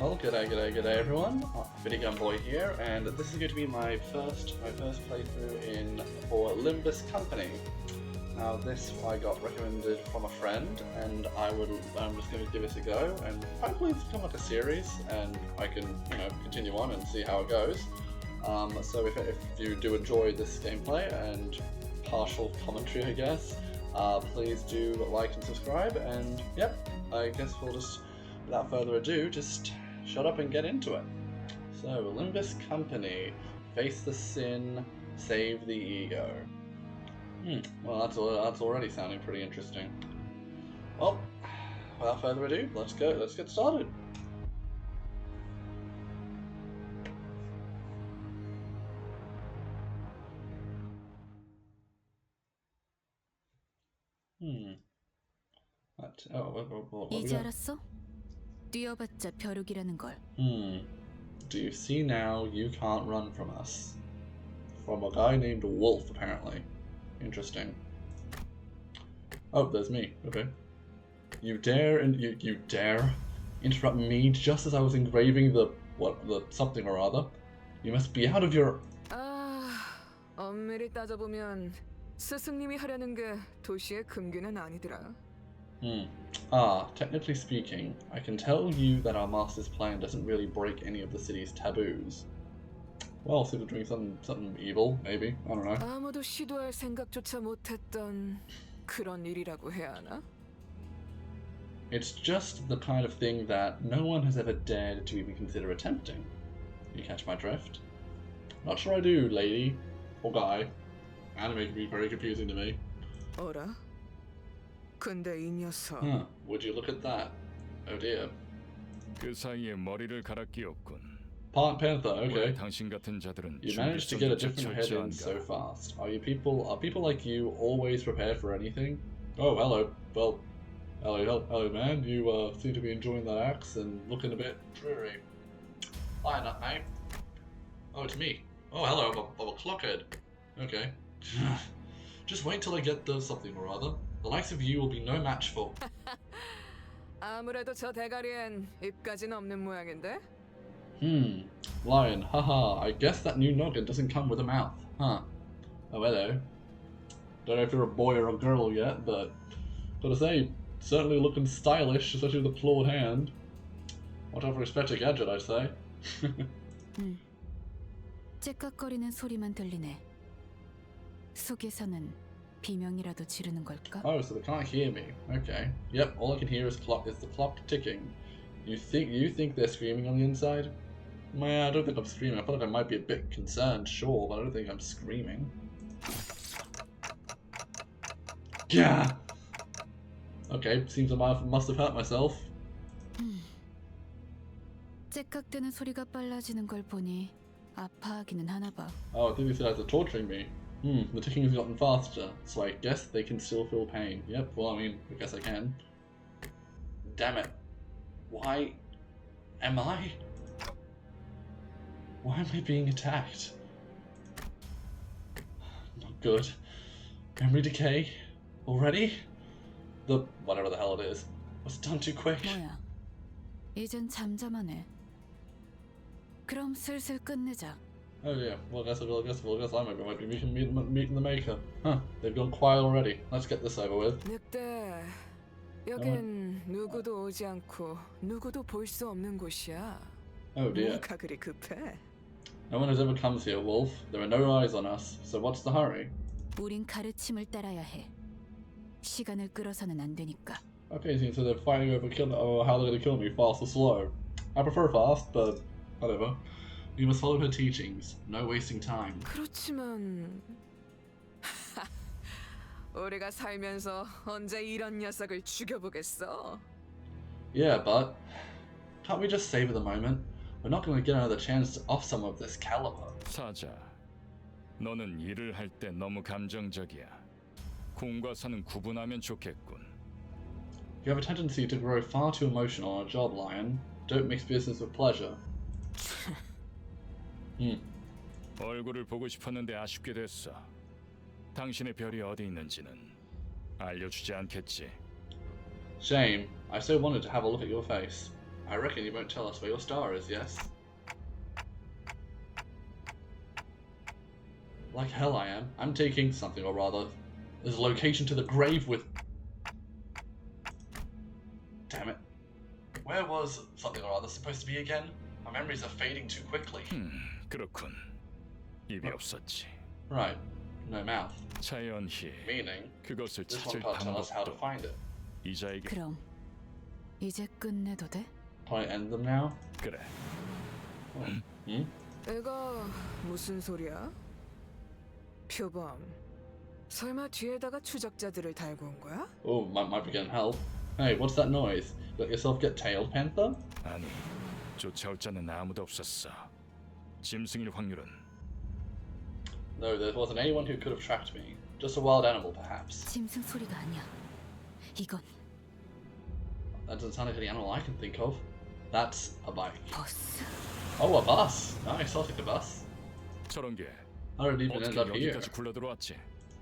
Well, g'day everyone. Video Gun Boy here, and this is going to be my first playthrough in for Limbus Company. Now, this I got recommended from a friend, and I'm just going to give it a go, and hopefully it's become like a series, and I can continue on and see how it goes. So if you do enjoy this gameplay and partial commentary, I guess, please do like and subscribe. And yep, I guess we'll just, without further ado, just shut up and get into it. So, Limbus Company, face the sin, save the ego. Well, that's already sounding pretty interesting. Well, without further ado, let's get started. 이제 알았어? 뛰어봤자 벼룩이라는 걸. Do you see now you can't run from us? From a guy named Wolf, apparently. Interesting. Oh, there's me. Okay. You dare interrupt me just as I was engraving the something or other? You must be out of your. 엄밀히 따져보면 스승님이 하려는 게 도시의 금기는 아니더라. Technically speaking, I can tell you that our master's plan doesn't really break any of the city's taboos. Well, see if we're doing something evil, maybe. I don't know. 아무도 시도할 생각조차 못했던 그런 일이라고 해야 하나? It's just the kind of thing that no one has ever dared to even consider attempting. You catch my drift? Not sure I do, lady. Or guy. Anime can be very confusing to me. 어라? 근데 이 녀석. Would you look at that? Oh dear. 그 사이에 머리를 갈아 끼웠군. Panther, okay. 당신 같은 자들은 You managed to get a different head in so fast. Are people like you always prepared for anything? Oh, hello. Well, hello, man. You seem to be enjoying that axe and looking a bit dreary. Hi, mate. Oh, it's me. Oh, hello. I'm a clockhead. Okay. Just wait till I get the something or other. The likes of you will be no match for. 아무래도 저 대가리엔 입까지는 없는 모양인데. Lion. Haha. I guess that new noggin doesn't come with a mouth, huh? Oh, hello. Don't know if you're a boy or a girl yet, but gotta say, certainly looking stylish, especially with a clawed hand. What of respect a gadget, I'd say. 째깍거리는 소리만 들리네. 속에서는 비명이라도 지르는 걸까? Oh, so they can't hear me. Okay. Yep, all I can hear is the clock ticking. You think they're screaming on the inside? Well, I don't think I'm screaming. I feel like I might be a bit concerned, sure, but I don't think I'm screaming. Yeah. Okay, seems I must have hurt myself. 째깍대는 소리가 빨라지는 걸 보니 아파하기는 하나 봐. Oh, I think these guys are torturing me. The ticking has gotten faster, so I guess they can still feel pain. Yep, well, I mean, I guess I can. Damn it. Why am I being attacked? Not good. Memory decay? Already? Whatever the hell it is. Was done too quick. 뭐야? 이젠 잠잠하네. 그럼 슬슬 끝내자. Oh yeah, well I guess I might be meeting the maker. Huh, they've gone quiet already. Let's get this over with. 늑대, 여긴 누구도 오지 않고 누구도 볼 수 없는 곳이야. Oh dear. 뭐가 그리 급해? No one has ever comes here, Wolf. There are no eyes on us, so what's the hurry? 우린 가르침을 따라야 해. 시간을 끌어서는 안 되니까. Okay, so they're fighting over how they're gonna kill me, fast or slow. I prefer fast, but whatever. You must follow her teachings. No wasting time. 그렇지만 우리가 살면서 언제 이런 녀석을 죽여보겠어? Yeah, but can't we just savor the moment? We're not going to get another chance off some of this caliber. 사자, 너는 일을 할 때 너무 감정적이야. 공과 사는 구분하면 좋겠군. You have a tendency to grow far too emotional on a job, Lion. Don't mix business with pleasure. 얼굴을 보고 싶었는데 아쉽게 됐어. 당신의 별이 어디 있는지는 알려주지 않겠지. Shame. I so wanted to have a look at your face. I reckon you won't tell us where your star is, yes? Like hell I am. I'm taking something, or rather, there's a location to the grave with... Damn it. Where was something or other supposed to be again? My memories are fading too quickly. 그렇군. 입이 없었지. Right. No mouth. 자연히 Meaning, 그것을 this one 찾을 can't tell us how to 방법도 find it. 이자에게. 그럼 이제 끝내도 돼? Can I end them now? 그래. 이거 무슨 소리야? 표범. 설마 뒤에다가 추적자들을 달고 온 거야? Oh, might be getting help. Hey, what's that noise? Let yourself get tailed, Panther? 아니, 쫓아올 자는 아무도 없었어. 짐승일 확률은 No, there wasn't anyone who could have tracked me. Just a wild animal, perhaps. 짐승 소리가 아니야. 이건 That doesn't sound like any animal I can think of. That's a bike. 버스. Oh, a bus! Nice, I'll take the bus. 저런 게 I don't even end 어떻게 up here. 여기까지 굴러들어왔지?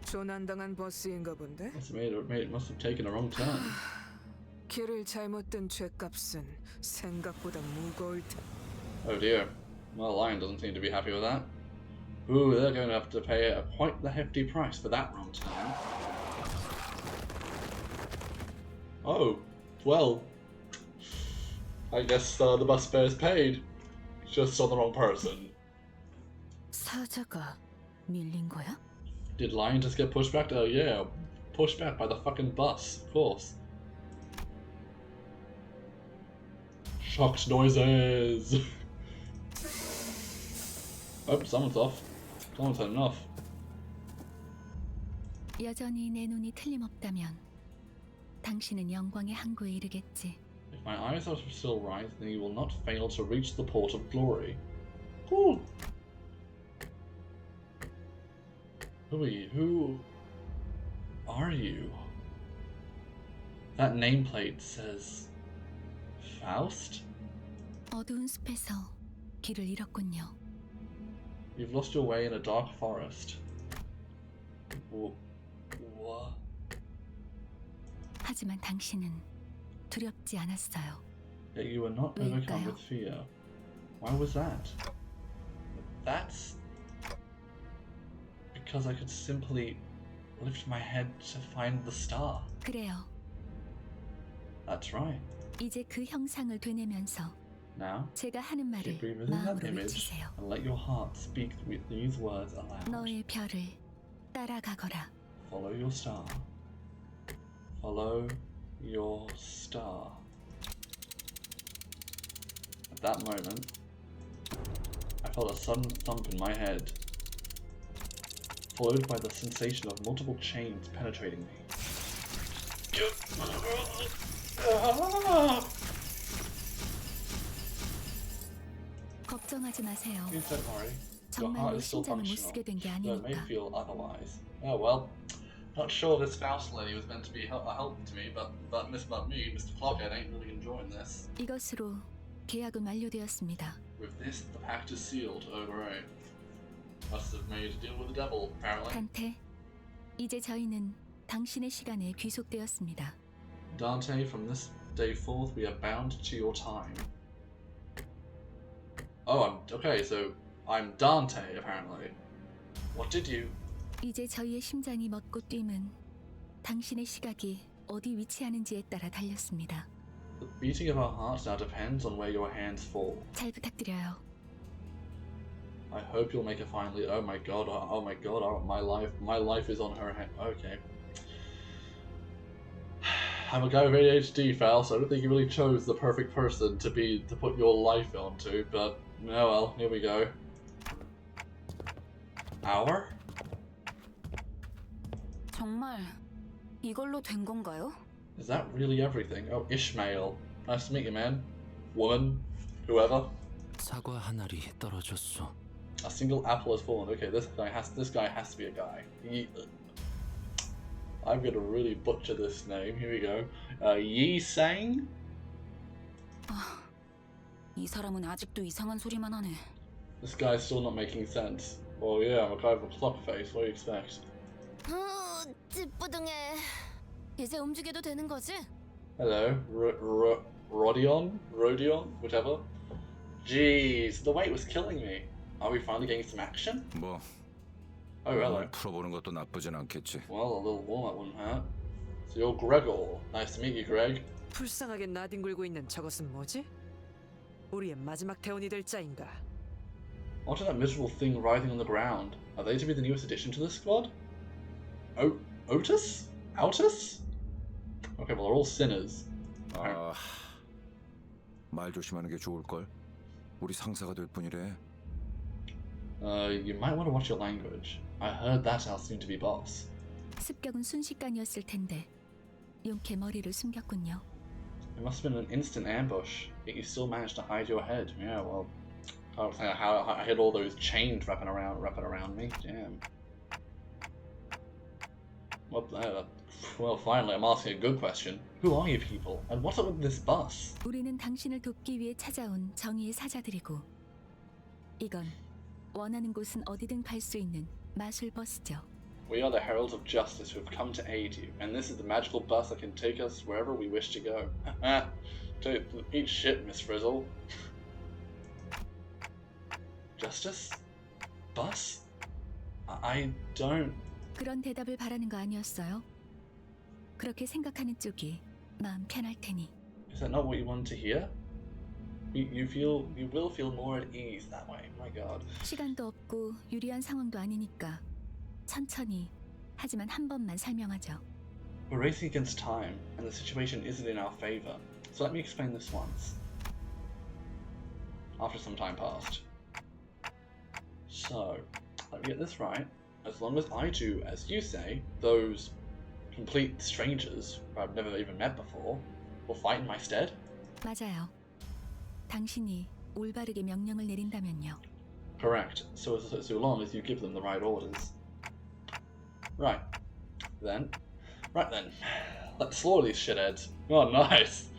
조난당한 버스인가 본데? Must have taken a wrong turn. 길을 잘못 든 죄값은 생각보다 무거울 테. Oh dear. Well, Lion doesn't seem to be happy with that. Ooh, they're going to have to pay quite the hefty price for that wrong turn. Oh, well. I guess the bus fare is paid. Just on the wrong person. 사자가 밀린 거야? Did Lion just get pushed back? Oh yeah, pushed back by the fucking bus, of course. Shocked noises! Oh, someone's off. Someone's had enough. 여전히 내 눈이 틀림없다면 당신은 영광의 항구에 이르겠지. If my eyes are still right, then you will not fail to reach the port of glory. Cool. Who are you? Who are you? That nameplate says Faust? 어두운 숲에서 길을 잃었군요. You've lost your way in a dark forest. What? 하지만 당신은 두렵지 않았어요. Yet you were not overcome 왜일까요? with fear. Why was that? That's because I could simply lift my head to find the star. 그래요. That's right. 이제 그 형상을 되뇌면서 Now, 제가 하는 말을 keep breathing that 마음으로 image 외치세요. and let your heart speak with these words aloud. 너의 별을 따라가거라. Follow your star. Follow your star. At that moment, I felt a sudden thump in my head, followed by the sensation of multiple chains penetrating me. 걱정하지 마세요. Please don't worry. Your 정말로 heart is still 심장을 못 functional, 쓰게 된 게 though it may 아니니까. feel otherwise. Oh well. Not sure this Faust lady was meant to be a help to me, but me, Mr. Clockhead, ain't really enjoying this. 이것으로 계약은 완료되었습니다. With this, the pact is sealed. Oh great. Must have made a deal with the devil, apparently. 단테, 이제 저희는 당신의 시간에 귀속되었습니다. Dante, from this day forth, we are bound to your time. Oh, okay, so I'm Dante, apparently. What did you... 이제 저희의 심장이 멎고 뛰면 당신의 시각이 어디 위치하는지에 따라 달렸습니다. The beating of our hearts now depends on where your hands fall. 잘 부탁드려요. I hope you'll make it finally. Oh my god, my life is on her hand. Okay. I'm a guy with ADHD, Faust, so I don't think you really chose the perfect person to put your life onto, but oh well, here we go. Hour? 정말 이걸로 된 건가요? Is that really everything? Oh, Ishmael. Nice to meet you, man. Woman. Whoever. 사과 한 알이 떨어졌어. A single apple has fallen. Okay, this guy has to be a guy. I'm gonna really butcher this name. Here we go. Yi Sang? 이 사람은 아직도 이상한 소리만 하네. This guy's still not making sense. Well, yeah, I'm a guy with a clock face. What do you expect? 찌뿌둥해. 이제 움직여도 되는 거지? Hello, Rodion, whichever. Jeez, the wait was killing me. Are we finally getting some action? 뭐 Oh, hello. 몸을 풀어보는 것도 나쁘진 않겠지. Well, a little warm-up wouldn't hurt. So you're Gregor. Nice to meet you, Greg. 불쌍하게 나뒹굴고 있는 저것은 뭐지? 우리의 마지막 대원이 될 자인가? What is that miserable thing writhing on the ground? Are they to be the newest addition to the squad? Otis? Altus? Okay, well, they're all sinners. 아, 말 조심하는 게 좋을 걸. 우리 상사가 될 뿐이래. You might want to watch your language. I heard that's our soon-to-be boss. 습격은 순식간이었을 텐데 용케 머리를 숨겼군요. It must have been an instant ambush, yet you still managed to hide your head. Yeah, well, I don't know how I had all those chains wrapping around me. Damn. Well, finally, I'm asking a good question. Who are you people, and what's up with this bus? 우리는 당신을 돕기 위해 찾아온 정의의 사자들이고 이건 원하는 곳은 어디든 갈 수 있는 마술 버스죠. We are the heralds of justice who have come to aid you, and this is the magical bus that can take us wherever we wish to go. Eat shit, Miss Frizzle. Justice? Bus? I don't... 그런 대답을 바라는 거 아니었어요? 그렇게 생각하는 쪽이 마음 편할 테니. Is that not what you wanted to hear? You will feel more at ease that way. My God. 시간도 없고 유리한 상황도 아니니까 천천히 하지만 한 번만 설명하죠. We're racing against time, and the situation isn't in our favor. So let me explain this once. After some time passed. So, let me get this right. As long as I do as you say, those complete strangers who I've never even met before will fight in my stead? 맞아요. 당신이 올바르게 명령을 내린다면요. Correct. So long as you give them the right orders. Right then. Let's slaughter these shitheads. Oh, nice.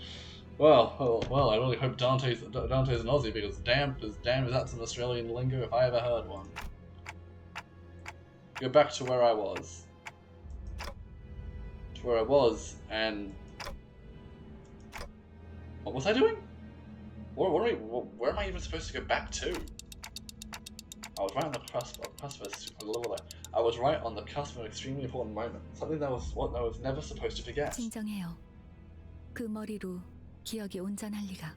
Well. I really hope Dante's an Aussie, because damn is that's an Australian lingo if I ever heard one. Go back to where I was. And what was I doing? Where am I even supposed to go back to? I was right on the cusp I was right on the cusp of an extremely important moment. Something that I was never supposed to forget. 진정해요. 그 머리로 기억이 온전할 리가.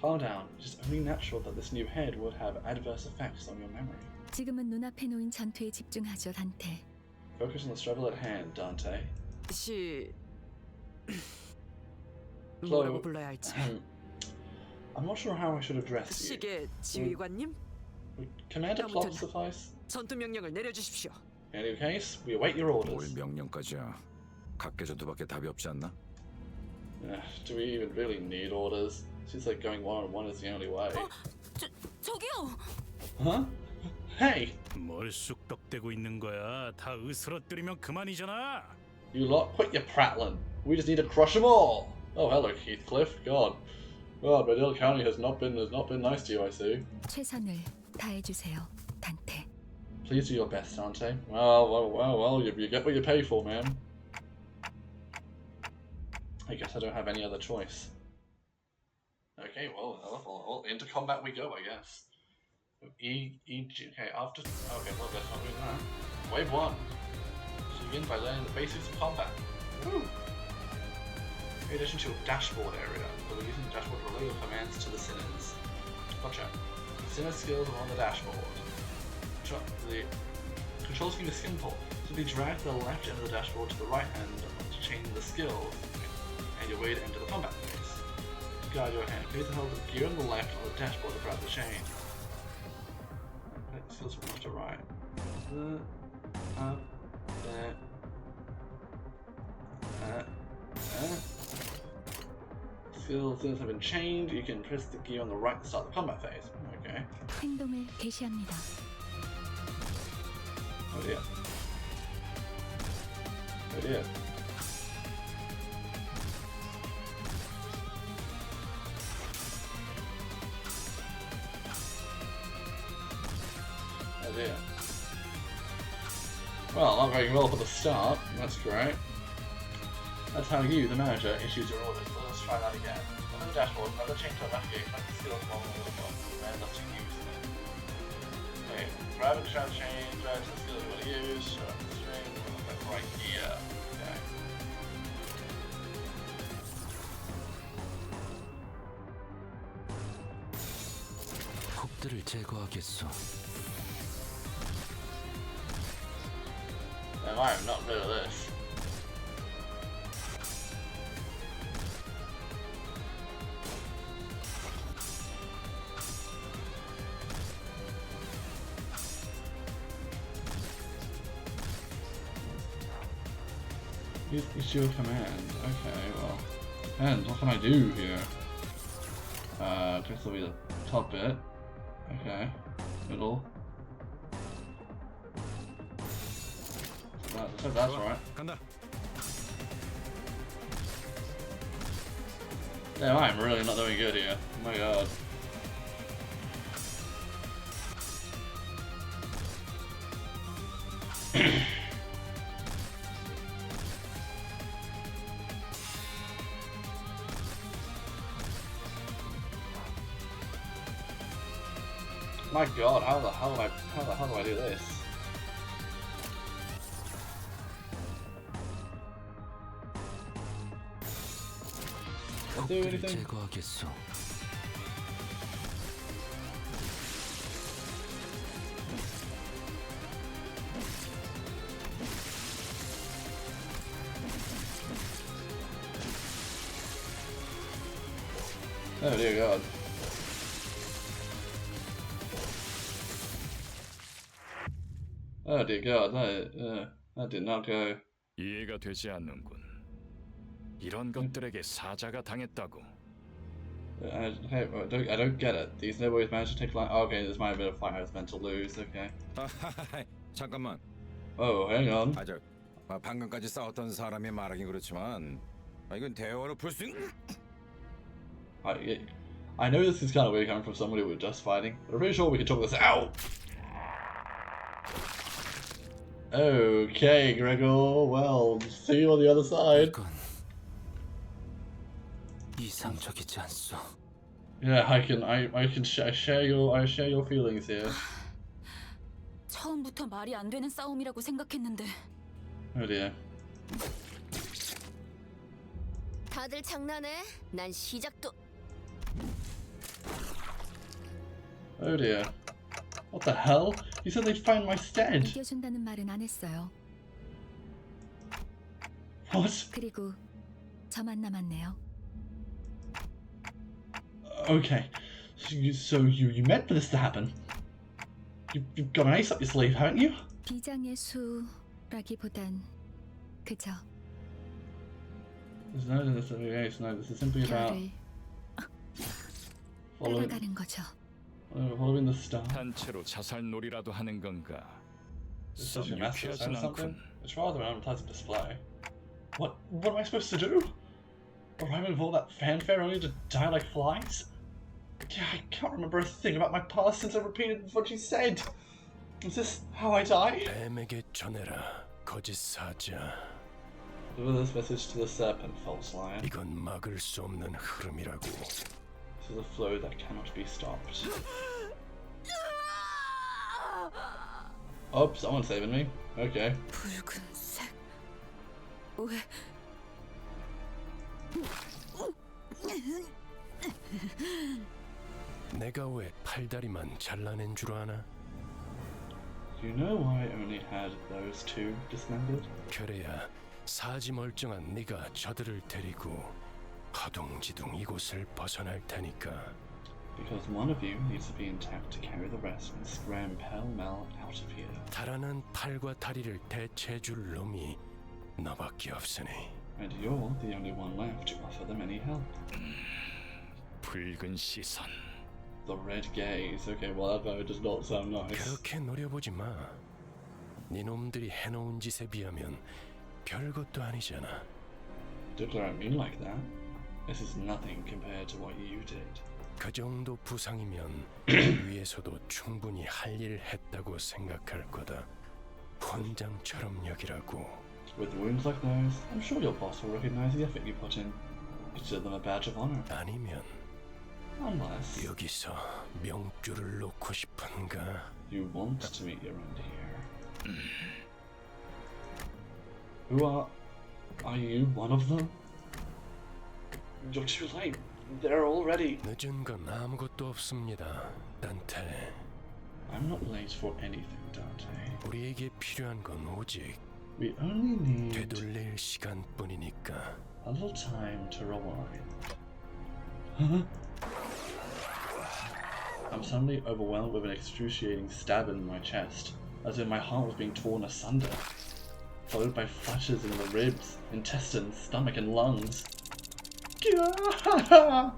Calm down. It's only natural that this new head would have adverse effects on your memory. 지금은 눈앞에 놓인 전투에 집중하죠, 단테. Focus on the struggle at hand, Dante. 뭐라고 불러야 할지. I'm not sure how I should address you. 시계 지휘관님, Commander Plop suffice? 전투 명령을 내려주십시오. In any case, we await your 뭘 orders. 명령까지야. 각계전투밖에 답이 없지 않나? Do we even really need orders? Seems like going one-on-one is the only way. 저기요. Huh? Hey! 뭘 쑥덕대고 있는 거야? 다 으스러뜨리면 그만이잖아. You lot, quit your prattling. We just need to crush them all. Oh, hello, Heathcliff. God, Bedell County has not been nice to you, I see. 최선을 다해주세요, 단테. Please do your best, Dante. Well, you get what you pay for, man. I guess I don't have any other choice. Okay, well, into combat we go, I guess. Okay, well, that's not doing that. Wave 1. So begin by learning the basics of combat. Woo! In addition to a dashboard area, we'll be using the dashboard to relay your commands to the Sinners. Gotcha. The Sinner's skills are on the dashboard. The control scheme is simple. Simply drag the left end of the dashboard to the right hand to change the skills, and your way to enter the combat phase. Guide your hand. Please hold the gear on the left on the dashboard to grab the chain. Skills from left to right. Skills have been changed. You can press the gear on the right to start the combat phase. Okay. 행동을 개시합니다. Oh dear. Oh dear. Oh dear. Well, not very well for the start. That's great. That's how you, the manager, issues your orders. Let us try that again. On the dashboard, another change to navigate, like the skills along the bottom, and let's use it. Okay, grab and try to change, to the skills you want to use, string, right here. Okay. 폭들을 제거하겠소. Now, I am not good at this. It's your command. Okay, well, depends. What can I do here? This will be the top bit. Okay, middle. That's right. 간다. Damn, I'm really not doing good here. Oh my god. My god, how the hell do I do this? Can I do 폭들을 anything? 제거하겠소. Oh dear god. Oh dear god, that did not go. 이해가 되지 않는군. 이런 것들에게 사자가 당했다고. I don't get it. These noboys managed to take line. Oh, okay, this might have been a fight I was meant to lose. Okay. 잠깐만. Oh, hang on. 방금까지 싸웠던 사람이 말하긴 그렇지만 이건 대화로 풀 수 있는. I know this is kind of weird coming from somebody who was just fighting, but I'm pretty sure we can talk this out. Okay, Gregor. Well, see you on the other side. 이건 이상적이지 않소. Yeah, I share your feelings here. 처음부터 말이 안 되는 싸움이라고 생각했는데. Oh dear. 다들 장난해? 난 시작도. Oh dear. What the hell? You said they'd find my stead. 이겨준다는 말은 안 했어요. What? 그리고 저만 남았네요. Okay. So you meant for this to happen? You've got an ace up your sleeve, haven't you? 비장의 수라기보단 그저 There's no necessarily ace. No, this is simply about 별을 following 따라가는 거죠. the star. 단체로 자살놀이라도 하는 건가? Is 썩 this your master 유쾌하진 saying something? 않군. It's rather an unpleasant display. What am I supposed to do? Arrive with all that fanfare only to die like flies? Yeah, I can't remember a thing about my past since I repeated what she said. Is this how I die? 뱀에게 전해라, 거짓 사자. Deliver this message to the serpent, false lion. 이건 막을 수 없는 흐름이라고. This is a flow that cannot be stopped. Oh, someone's saving me. Okay. 붉은색 왜? 내가 왜 팔다리만 잘라낸 줄 아나? Do you know why I only had those two dismembered? 그래야 사지 멀쩡한 네가 저들을 데리고 허둥지둥 이곳을 벗어날 테니까. Because one of you needs to be intact to carry the rest and scram pell-mell out of here. 달아난 팔과 다리를 대체해줄 놈이 너밖에 없으니. And you're the only one left to offer them any help. 붉은 시선. The red gaze. Okay, well that does not sound nice. 그렇게 노려보지 마. 네 놈들이 해놓은 짓에 비하면 별것도 아니잖아. Declare at me like that. This is nothing compared to what you did. 그 정도 부상이면 위에서도 충분히 할 일 했다고 생각할 거다. 훈장처럼 여기라고. With wounds like those, I'm sure your boss will recognize the effort you put in. Consider them a badge of honor. 아니면 Unless 여기서 명줄을 놓고 싶은가? you want to meet your end here. Who are you one of them? You're too late. They're already. 늦은 건 아무것도 없습니다, 단테. I'm not late for anything, Dante. 우리에게 필요한 건 오직 We only need 되돌릴 시간뿐이니까. a little time to rewind. Huh? I'm suddenly overwhelmed with an excruciating stab in my chest, as if my heart was being torn asunder, followed by flashes in the ribs, intestines, stomach, and lungs. I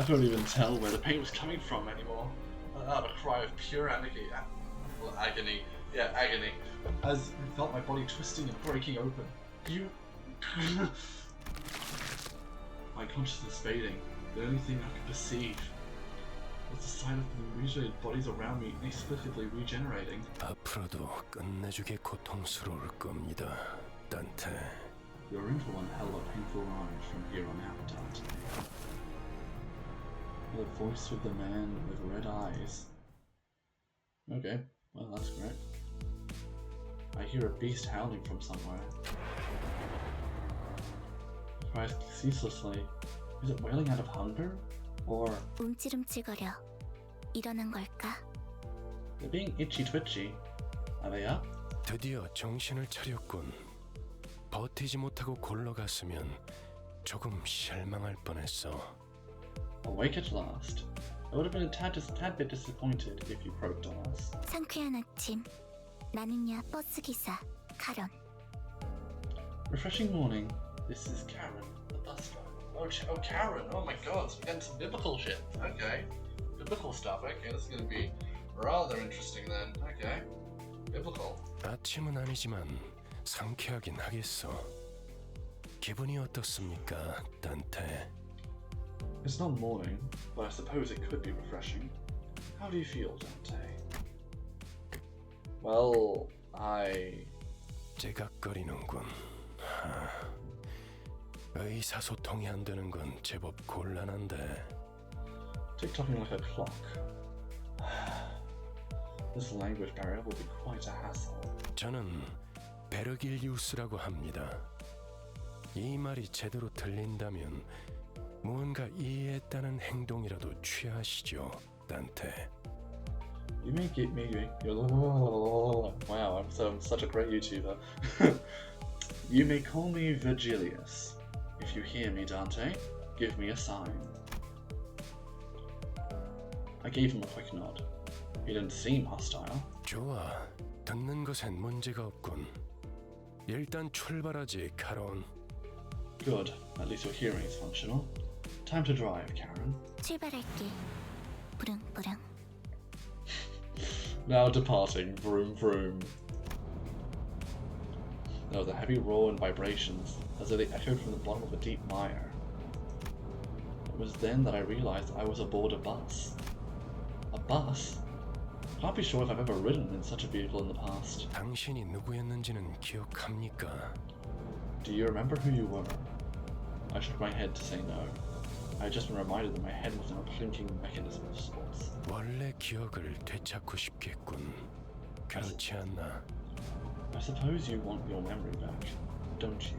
couldn't even tell where the pain was coming from anymore. I let out a cry of pure agony, agony, as I felt my body twisting and breaking open. My consciousness fading. The only thing I could perceive was the sight of the mutilated bodies around me inexplicably regenerating. 앞으로도 끝내주게 고통스러울 겁니다, 단테. You're in for one hell of a painful ride from here on out, Dante. The voice of the man with red eyes. Okay, well that's great. I hear a beast howling from somewhere. It cries ceaselessly. Is it wailing out of hunger? Or 움찔움찔거려. 일어난 걸까? they're being itchy twitchy. Are they up? 드디어 정신을 차렸군. 버티지 못하고 골러갔으면 조금 실망할 뻔했어. Awake at last. I would have been a tad bit disappointed if you croaked on us. 상쾌한 아침. 나는야 버스 기사 카런. Refreshing morning. This is Karen, the bus driver. Oh, Karen. Oh my god, so we're getting some biblical shit. Okay. Biblical stuff. Okay, this is gonna be rather interesting then. Okay. Biblical. 아침은 아니지만 상쾌하긴 하겠어. 기분이 어떻습니까, 단테? It's not morning, but I suppose it could be refreshing. How do you feel, Dante? Well, 제각거리는군. 의사소통이 안 되는 건 제법 곤란한데. tick-tocking like a clock. This language barrier will be quite a hassle. 저는 베르길리우스라고 합니다. 이 말이 제대로 들린다면 무언가 이해했다는 행동이라도 취하시죠, 단테. You may get me. Wow, I'm such a great YouTuber. You may call me Virgilius. If you hear me, Dante, give me a sign. I gave him a quick nod. He didn't seem hostile. 좋아, 듣는 것엔 문제가 없군. 일단 출발하지, 카론. Good. At least your hearing is functional. Time to drive, Karen. 출발할게. 부릉부릉. Now departing. Vroom vroom. There was a heavy roar and vibrations, as though they echoed from the bottom of a deep mire. It was then that I realized I was aboard a bus. A bus? Can't be sure if I've ever ridden in such a vehicle in the past. 당신이 누구였는지는 기억합니까? Do you remember who you were? I shook my head to say no. I had just been reminded that my head was in a clinking mechanism of sorts. 원래 기억을 되찾고 싶겠군. 그렇지 않나? I suppose you want your memory back, don't you?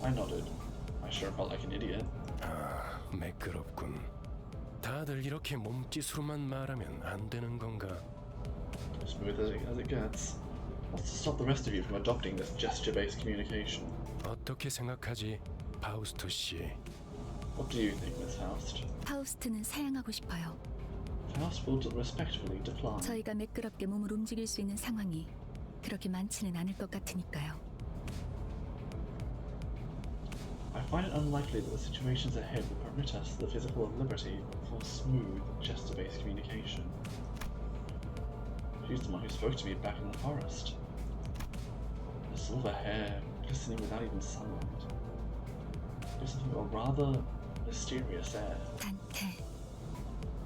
I nodded. I sure felt like an idiot. 아, 매끄럽군. 다들 이렇게 몸짓으로만 말하면 안 되는 건가? Smooth as it gets. What's to stop the rest of you from adopting this gesture-based communication? 어떻게 생각하지, 파우스트 씨? What do you think, Miss Faust? 파우스트는 사양하고 싶어요. Faust will respectfully decline. 저희가 매끄럽게 몸을 움직일 수 있는 상황이 그렇게 많지는 않을 것 같으니까요. I find it unlikely that the situations ahead will permit us the physical liberty for smooth, gesture-based communication. She's the one who spoke to me back in the forest. Her silver hair glistening without even sunlight. There's something of a rather mysterious air. 단테.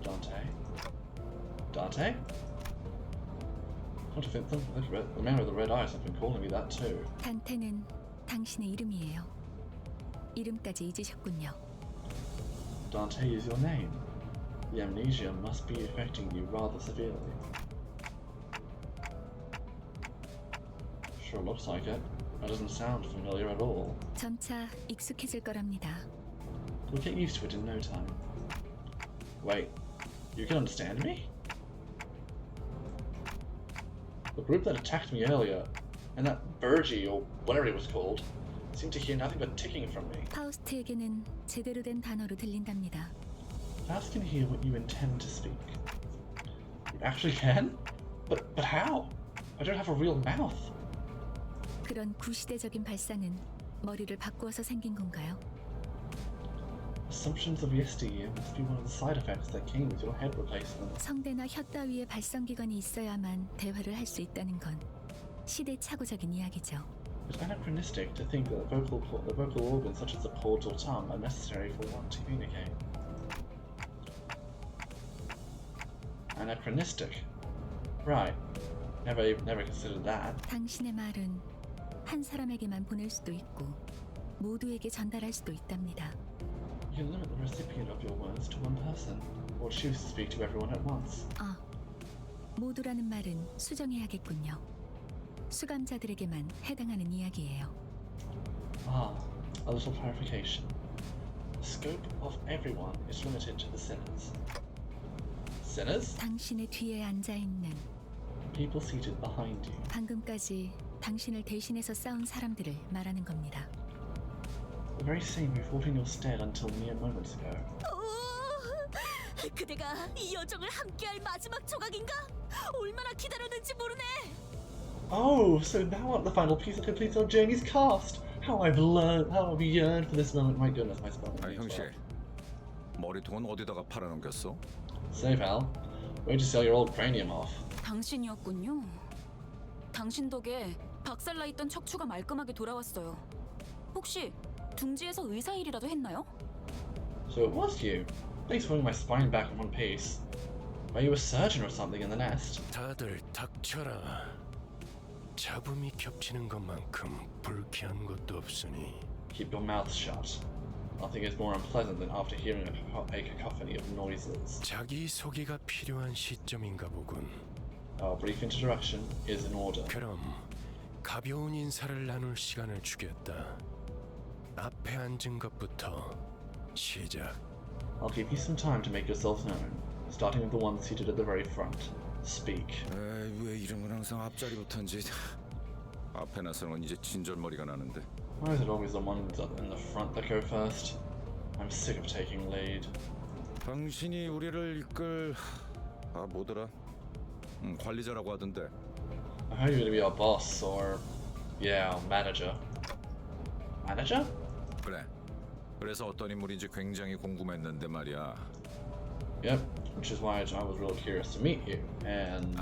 Dante? Dante? What if it's the man with the red eyes have been calling me that too? 단테는 당신의 이름이에요. 이름까지 잊으셨군요. Dante is your name. The amnesia must be affecting you rather severely. Sure looks like it. That doesn't sound familiar at all. 점차 익숙해질 거랍니다. We'll get used to it in no time. Wait, you can understand me? The group that attacked me earlier, and that Burgie, or whatever it was called, seemed to hear nothing but ticking from me. 파우스트에게는 제대로 된 단어로 들린답니다. Faust can hear what you intend to speak. You actually can? But how? I don't have a real mouth. 그런 구시대적인 발상은 머리를 바꾸어서 생긴 건가요? Assumptions of yesteryear must be one of the side effects that came with your head replacement. 성대나 혀 따위의 발성기관이 있어야만 대화를 할 수 있다는 건 시대착오적인 이야기죠. It's anachronistic to think that the vocal organs such as the cords or tongue are necessary for one to communicate. Anachronistic. Right. Never considered that. 당신의 말은 한 사람에게만 보낼 수도 있고 모두에게 전달할 수도 있답니다. You can limit the recipient of your words to one person, or choose to speak to everyone at once. 모두라는 말은 수정해야겠군요. 수감자들에게만 해당하는 이야기예요. A little clarification. The scope of everyone is limited to the sinners. Sinners? 당신의 뒤에 앉아있는 People seated behind you. 방금까지 당신을 대신해서 싸운 사람들을 말하는 겁니다. The very same who fought in your stead until mere moments ago. 그대가 이 여정을 함께할 마지막 조각인가? 얼마나 기다렸는지 모르네. Oh, so thou art the final piece that completes our journey's cast. How I've yearned for this moment. My goodness, my spelling. 아 형씨, 머리통은 어디다가 팔아넘겼어? Say, pal, where'd you sell your old cranium off? 당신이었군요. 당신 덕에 박살나 있던 척추가 말끔하게 돌아왔어요. 혹시 둥지에서 의사 일이라도 했나요? So it was you. Thanks for putting my spine back in one piece. Are you a surgeon or something in the nest? 다들 닥쳐라. 잡음이 겹치는 것만큼 불쾌한 것도 없으니. Keep your mouth shut. Nothing is more unpleasant than after hearing a cacophony of noises. 자기 소개가 필요한 시점인가 보군. Our brief introduction is in order. 그럼 가벼운 인사를 나눌 시간을 주겠다. 앞에 앉은 것부터 시작. I'll give you some time to make yourselves known, starting with the one seated at the very front. Speak. 왜 이런 건 항상 앞자리부터인지. 앞에 나서는 건 이제 진절머리가 나는데. Why is it always the ones up in the front that go first? I'm sick of taking lead. 당신이 우리를 이끌 뭐더라? 관리자라고 하던데. I heard you to be our boss, or manager. Manager? 그래. 그래서 어떤 인물인지 굉장히 궁금했는데 말이야. Yep, which is why I was real curious to meet you. And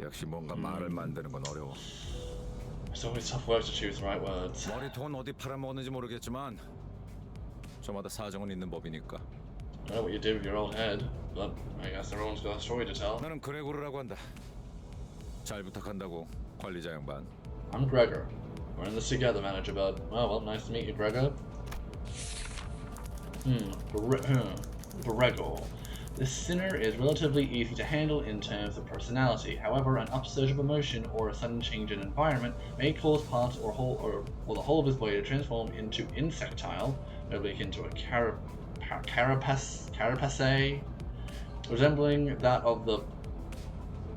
역시 뭔가 말을 만드는 건 어려워. it's always tough work to choose the right words. 머리통은 어디 팔아먹었는지 모르겠지만 저마다 사정은 있는 법이니까. I don't know what you did with your old head, but I guess everyone's got a story to tell. 나는 그레고르라고 한다. 잘 부탁한다고 관리자 양반. I'm Gregor. We're in this together, Manager Bud. Oh, well, nice to meet you, Gregor. Gregor. This sinner is relatively easy to handle in terms of personality. However, an upsurge of emotion or a sudden change in environment may cause parts or the whole of his body to transform into insectile, notably akin to a carapace, resembling that of the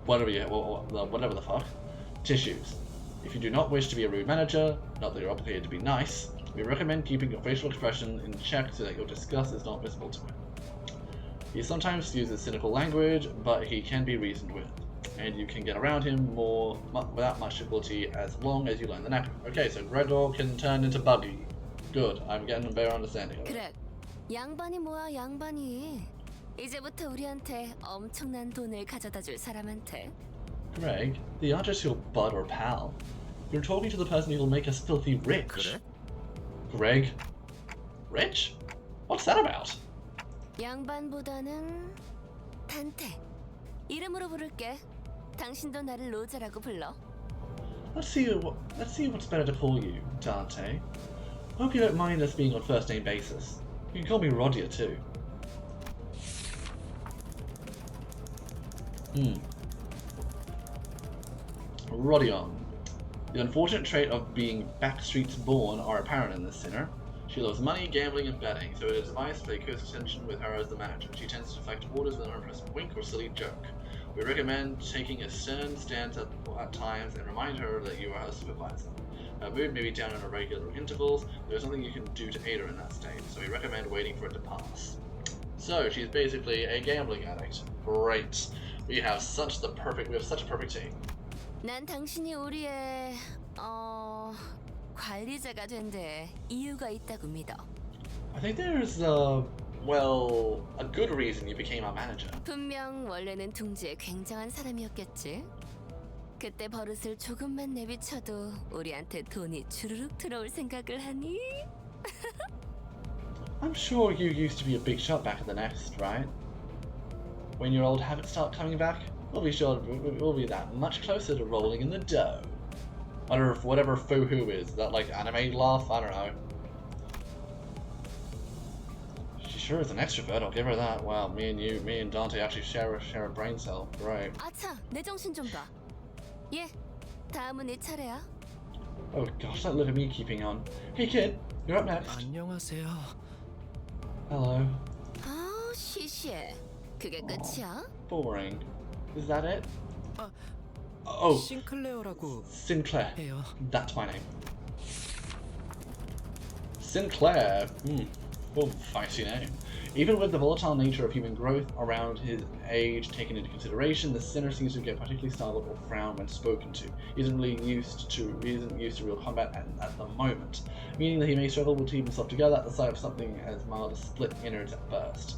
whatever the fuck tissues. If you do not wish to be a rude manager, not that you're obligated to be nice, we recommend keeping your facial expression in check so that your disgust is not visible to him. He sometimes uses cynical language, but he can be reasoned with, and you can get around him without much difficulty as long as you learn the knack. Okay, so Gregor can turn into Buggy. Good, I'm getting a better understanding of it. 그래, 양반이 뭐야 양반이. 이제부터 우리한테 엄청난 돈을 가져다 줄 사람한테. Greg, they aren't just your bud or pal. You're talking to the person who will make us filthy rich. 그래? Greg? Rich? What's that about? 양반보다는 단테. 이름으로 부를게. 당신도 나를 로저라고 불러. Let's see what's better to call you, Dante. Hope you don't mind us being on first name basis. You can call me Rodia too. Rodion. The unfortunate trait of being backstreets born are apparent in this sinner. She loves money, gambling, and betting, so it is advised to pay close attention with her as the manager. She tends to deflect orders with an unimpressive wink or silly joke. We recommend taking a stern stance at times and remind her that you are her supervisor. Her mood may be down in irregular intervals, but there's nothing you can do to aid her in that state, so we recommend waiting for it to pass. So, she's basically a gambling addict. Great. We have such a perfect team. 난 당신이 우리의 관리자가 된 데 이유가 있다고 믿어. I think there's a good reason you became our manager. 분명 원래는 둥지에 굉장한 사람이었겠지. 그때 버릇을 조금만 내비쳐도 우리한테 돈이 주르륵 들어올 생각을 하니? I'm sure you used to be a big shot back at the Nest, right? When your old habits start coming back, we'll be that much closer to rolling in the dough. Wonder if whatever foo-hoo is, that like anime laugh? I don't know. She sure is an extrovert, I'll give her that. Wow, me and Dante actually share a brain cell. Right. 아차, 내 정신 좀 봐. 예, 다음은 네 차례야. Oh gosh, that look at me keeping on. Hey kid, you're up next. 안녕하세요. Hello. 아, 시시해. 그게 끝이야? Boring. Is that it? 아, Oh, 싱클레어라고 Sinclair. 해요. That's my name. Sinclair. Feisty name. Even with the volatile nature of human growth around his age taken into consideration, the sinner seems to get particularly startled or frown when spoken to. He isn't used to real combat at the moment, meaning that he may struggle to keep himself together at the sight of something as mild as split innards at first.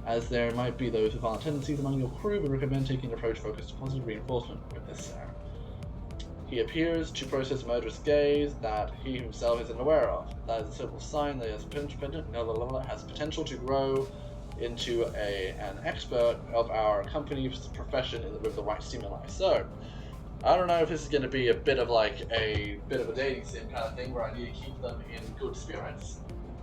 As there might be those with violent tendencies among your crew, we recommend taking an approach focused on positive reinforcement with this sinner. He appears to process murderous gaze that he himself isn't aware of. That is a simple sign that he has potential to grow into an expert of our company's profession with the right stimuli. So, I don't know if this is going to be a bit of a dating sim kind of thing where I need to keep them in good spirits.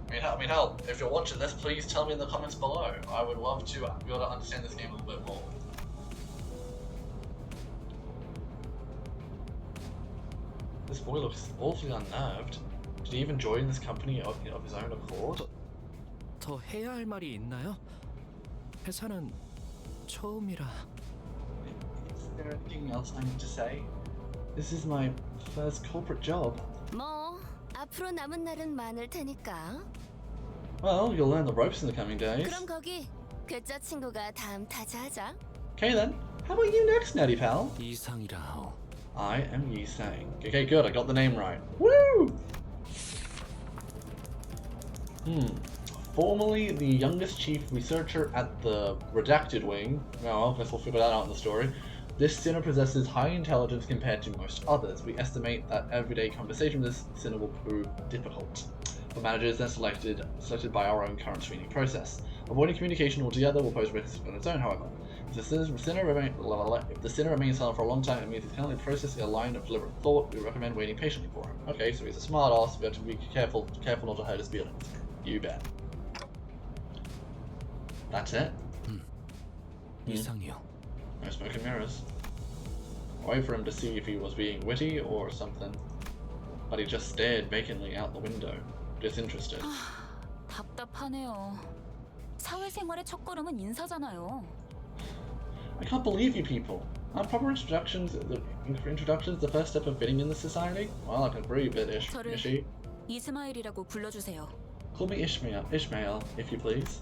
I mean, hell, if you're watching this, please tell me in the comments below. I would love to be able to understand this game a little bit more. This boy looks awfully unnerved. Did he even join this company of his own accord? 더 해야 할 말이 있나요? 회사는 처음이라. Is there anything else I need to say? This is my first corporate job. 뭐, 앞으로 남은 날은 많을 테니까. Well, you'll learn the ropes in the coming days. 그럼 거기 괴짜 친구가 다음 타자하자. Okay then, how about you next, nerdy pal? 이상이라 하오. I am Yi Sang. Okay, good, I got the name right. Woo! Formerly the youngest chief researcher at the Redacted Wing. Well, I guess we'll figure that out in the story. This sinner possesses high intelligence compared to most others. We estimate that everyday conversation with this sinner will prove difficult. For managers, they're selected by our own current screening process. Avoiding communication altogether will pose risks on its own, however. If the sinner remains silent for a long time, it means he's currently processing a line of deliberate thought. We recommend waiting patiently for him. Okay, so he's a smart ass, we have to be careful not to hurt his feelings. You bet. That's it. 이상이요. No smoke and mirrors. Wait for him to see if he was being witty or something. But he just stared vacantly out the window, disinterested. 답답하네요. 사회생활의 첫걸음은 인사잖아요. I can't believe you people. Aren't proper introductions the first step of fitting in the society? Well, I can agree a bit, Ishi. 이스마일이라고 불러주세요. Call me Ishmael, if you please.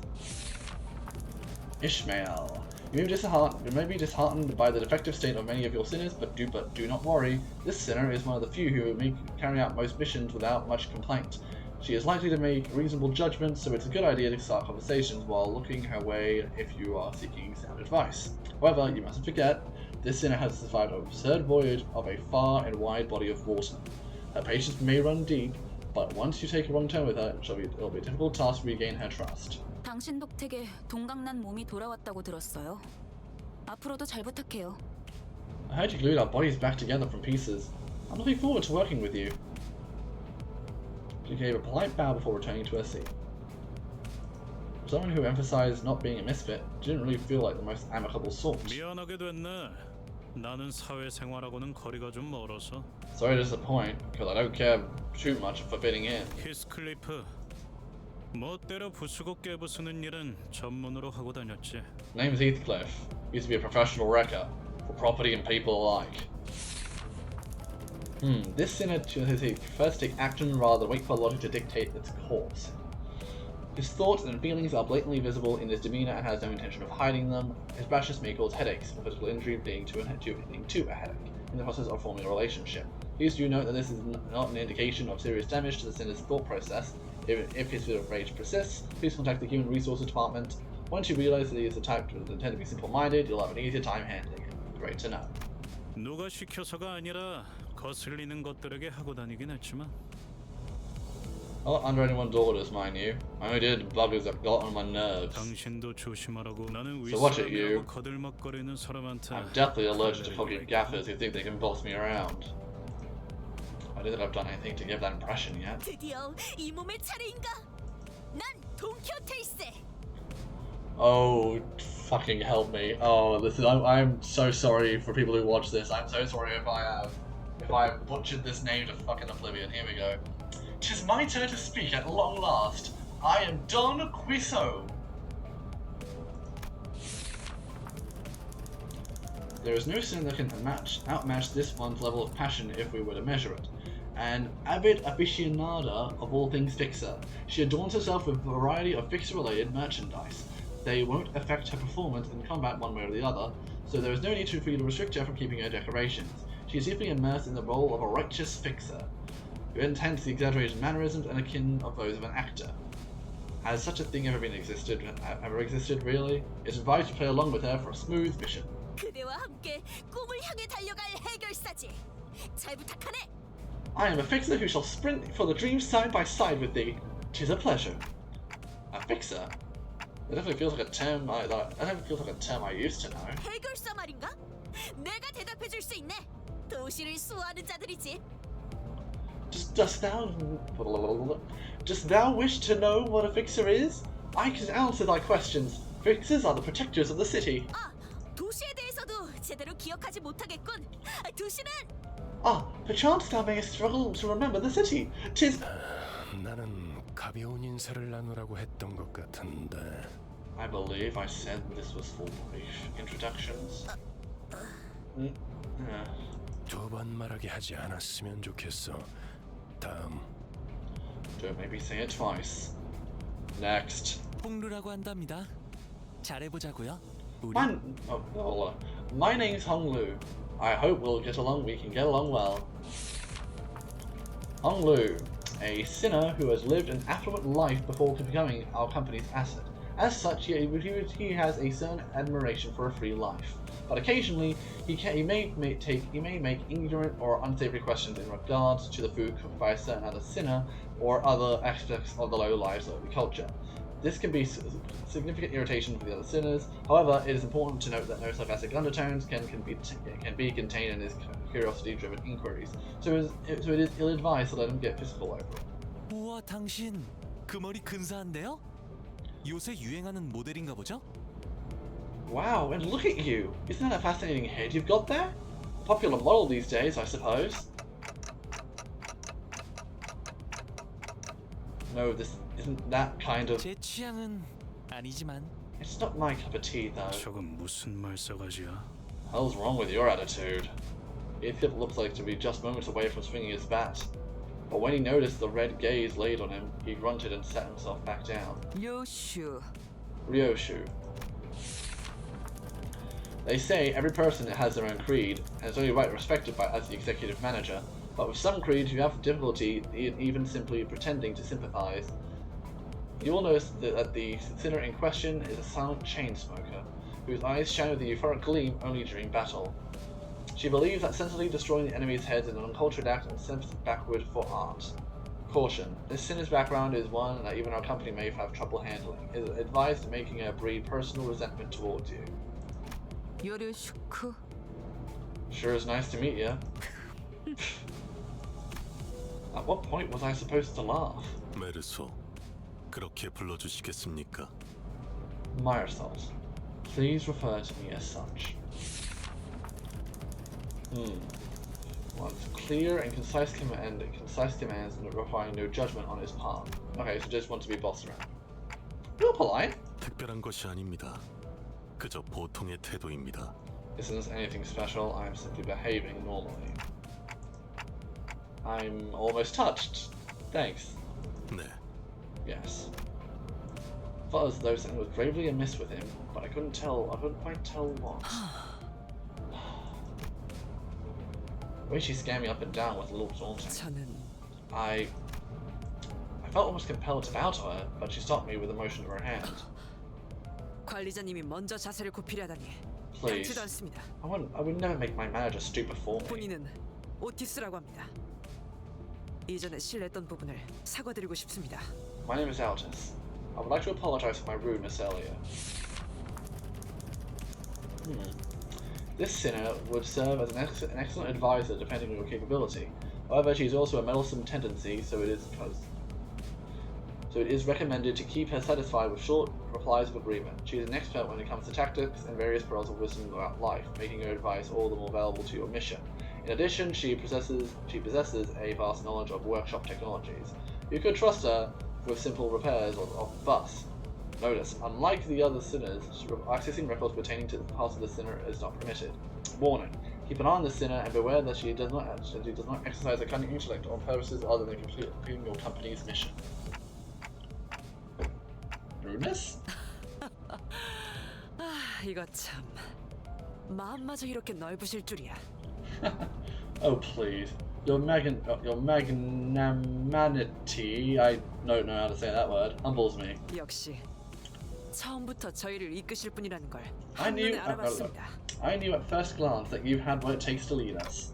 Ishmael. You may be disheartened by the defective state of many of your sinners, but do not worry. This sinner is one of the few who may carry out most missions without much complaint. She is likely to make reasonable judgments, so it's a good idea to start conversations while looking her way if you are seeking sound advice. However, you mustn't forget, this sinner has survived an absurd voyage of a far and wide body of water. Her patience may run deep, but once you take a wrong turn with her, it'll be a difficult task to regain her trust. 당신 덕택에 동강난 몸이 돌아왔다고 들었어요. 앞으로도 잘 부탁해요. I heard you glued our bodies back together from pieces. I'm looking forward to working with you. She gave a polite bow before returning to her seat. For someone who emphasized not being a misfit, she didn't really feel like the most amicable sort. 미안하게 됐네. 나는 사회생활하고는 거리가 좀 멀어서. Sorry to disappoint, because I don't care too much for fitting in. 히스클리프. 멋대로 부수고 깨부수는 일은 전문으로 하고 다녔지. Name's Heathcliff. Used to be a professional wrecker, for property and people alike. This sinner prefers to take action rather than wait for logic to dictate its course. His thoughts and feelings are blatantly visible in his demeanor and has no intention of hiding them. His rashness may cause headaches, or physical injury leading to a headache, in the process of forming a relationship. Please do note that this is not an indication of serious damage to the sinner's thought process. If his fit of rage persists, please contact the Human Resources Department. Once you realize that he is attacked with intent to be simple-minded, you'll have an easier time handling it. Great to know. 누가 시켜서가 아니라 거슬리는 것들에게 하고 다니긴 했지만. I'm not under anyone's orders, mind you. I only did buggers that got on my nerves. 당신도 조심하라고. 나는 So watch it, you. 윗사람이라고 거들먹거리는 사람한테. I'm definitely allergic to fucking gaffers who think they can boss me around. I don't think I've done anything to give that impression yet. 드디어 이 몸의 차례인가? 난 동키호테일세. Oh, fucking help me. Oh, this is. I'm so sorry for people who watch this. I'm so sorry if I have butchered this name to fucking oblivion. Here we go. 'Tis my turn to speak at long last. I am Don Quiso. There is no sin that can outmatch this one's level of passion if we were to measure it. An avid aficionada of all things Fixer, she adorns herself with a variety of Fixer-related merchandise. They won't affect her performance in combat one way or the other, so there is no need for you to restrict her from keeping her decorations. She is deeply immersed in the role of a righteous Fixer, who intends the exaggerated mannerisms and akin of those of an actor. Has such a thing ever existed, really? It's advised to play along with her for a smooth mission. 그대와 함께 꿈을 향해 달려갈 해결사지. 잘 부탁하네. I am a Fixer who shall sprint for the dreams side by side with thee. 'Tis a pleasure. A Fixer? It definitely feels like a term I used to know. 해결사 말인가? 내가 대답해줄 수 있네. 도시를 수호하는 자들이지. Dost thou wish to know what a Fixer is? I can answer thy questions. Fixers are the protectors of the city. 아, 도시에 대해서도 제대로 기억하지 못하겠군. 도시는 Perchance thou mayest struggle to remember the city. 'Tis 나는 가벼운 인사를 나누라고 했던 것 같은데. I believe I said this was for brief introductions. 두 번 말하게 하지 않았으면 좋겠어. 다음. Don't make me say it twice. Next. 홍루라고 한답니다. 잘해보자고요. 우리 My name's Hong Lu. I hope we can get along well. Hong Lu, a sinner who has lived an affluent life before becoming our company's asset. As such, he has a certain admiration for a free life, but occasionally he may make ignorant or unsavory questions in regards to the food cooked by a certain other sinner or other aspects of the low lives of the culture. This can be significant irritation for the other sinners. However, it is important to note that no sarcastic undertones can be contained in his curiosity-driven inquiries, so it is ill-advised to let him get physical over it. 우와, 당신 그 머리 근사한데요? 요새 유행하는 모델인가 보죠? Wow, and look at you! Isn't that a fascinating head you've got there? A popular model these days, I suppose. No, this isn't that kind of... 제 취향은 아니지만. It's not my cup of tea, though. 저건 무슨 말싸가지야? Hell's wrong with your attitude? Heathcliff looks like to be just moments away from swinging his bat. But when he noticed the red gaze laid on him, he grunted and sat himself back down. 요슈. Ryoshu. They say every person has their own creed, and is only right respected by as the executive manager. But with some creeds, you have difficulty even simply pretending to sympathize. You will notice that the sinner in question is a silent chain smoker, whose eyes shine with a euphoric gleam only during battle. She believes that senselessly destroying the enemy's heads is an uncultured act and sends it backward for art. Caution: this sinner's background is one that even our company may have trouble handling. It is advised making her breed personal resentment towards you. 요르슈크. Sure is nice to meet you. At what point was I supposed to laugh? 메르소, 그렇게 불러주시겠습니까? Myrthos. Please refer to me as such. Wants clear and concise commands requiring no judgment on his part. Okay, so just want to be bossed around. You're polite. 특별한 것이 아닙니다. 그저 보통의 태도입니다. Isn't this anything special? I'm simply behaving normally. I'm almost touched. Thanks. 네, Yes. Felt as though something was gravely amiss with him, but I couldn't quite tell what. The way she scanned me up and down was a little daunting. 저는 I felt almost compelled to bow to her, but she stopped me with a motion of her hand. 관리자님이 먼저 자세를 굽히려다니 Please. 양치도 않습니다. I would never make my manager stoop before me. 본인은 오티스라고 합니다. 이전에 실례했던 부분을 사과드리고 싶습니다. My name is Altus. I would like to apologize for my rudeness earlier. This sinner would serve as an excellent advisor depending on your capability. However, she is also a meddlesome tendency, so it is recommended to keep her satisfied with short replies of agreement. She is an expert when it comes to tactics and various pearls of wisdom about life, making her advice all the more valuable to your mission. In addition, she possesses a vast knowledge of workshop technologies. You could trust her with simple repairs of bus. Notice, unlike the other sinners, accessing records pertaining to the past of the sinner is not permitted. Warning: keep an eye on the sinner and beware that she does not exercise her cunning intellect on purposes other than completing your company's mission. Rudeness? 이거 참 마음마저 이렇게 넓으실 줄이야. Oh please. Your magnanimity, I don't know how to say that word, humbles me. 역시 처음부터 저희를 이끄실 분이라는 걸 I knew 한눈에 알아봤습니다. I knew at first glance that you had what it takes to lead us.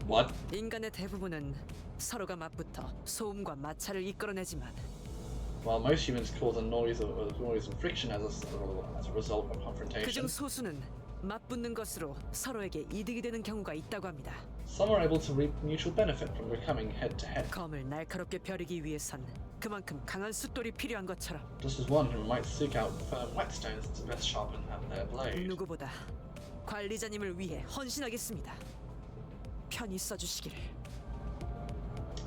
What? 인간의 대부분은 서로가 맞붙어 소음과 마찰을 이끌어내지만 While most humans cause a noise and friction as a result of 그중 confrontation, 소수는 맞붙는 것으로 서로에게 이득이 되는 경우가 있다고 합니다. some are able to reap mutual benefit from becoming head to head. 검을 날카롭게 벼리기 위해선 그만큼 강한 숫돌이 필요한 것처럼 Just as one who might seek out firm whetstones to best sharpen their blade. 누구보다 관리자님을 위해 헌신하겠습니다. 편히 써주시기를.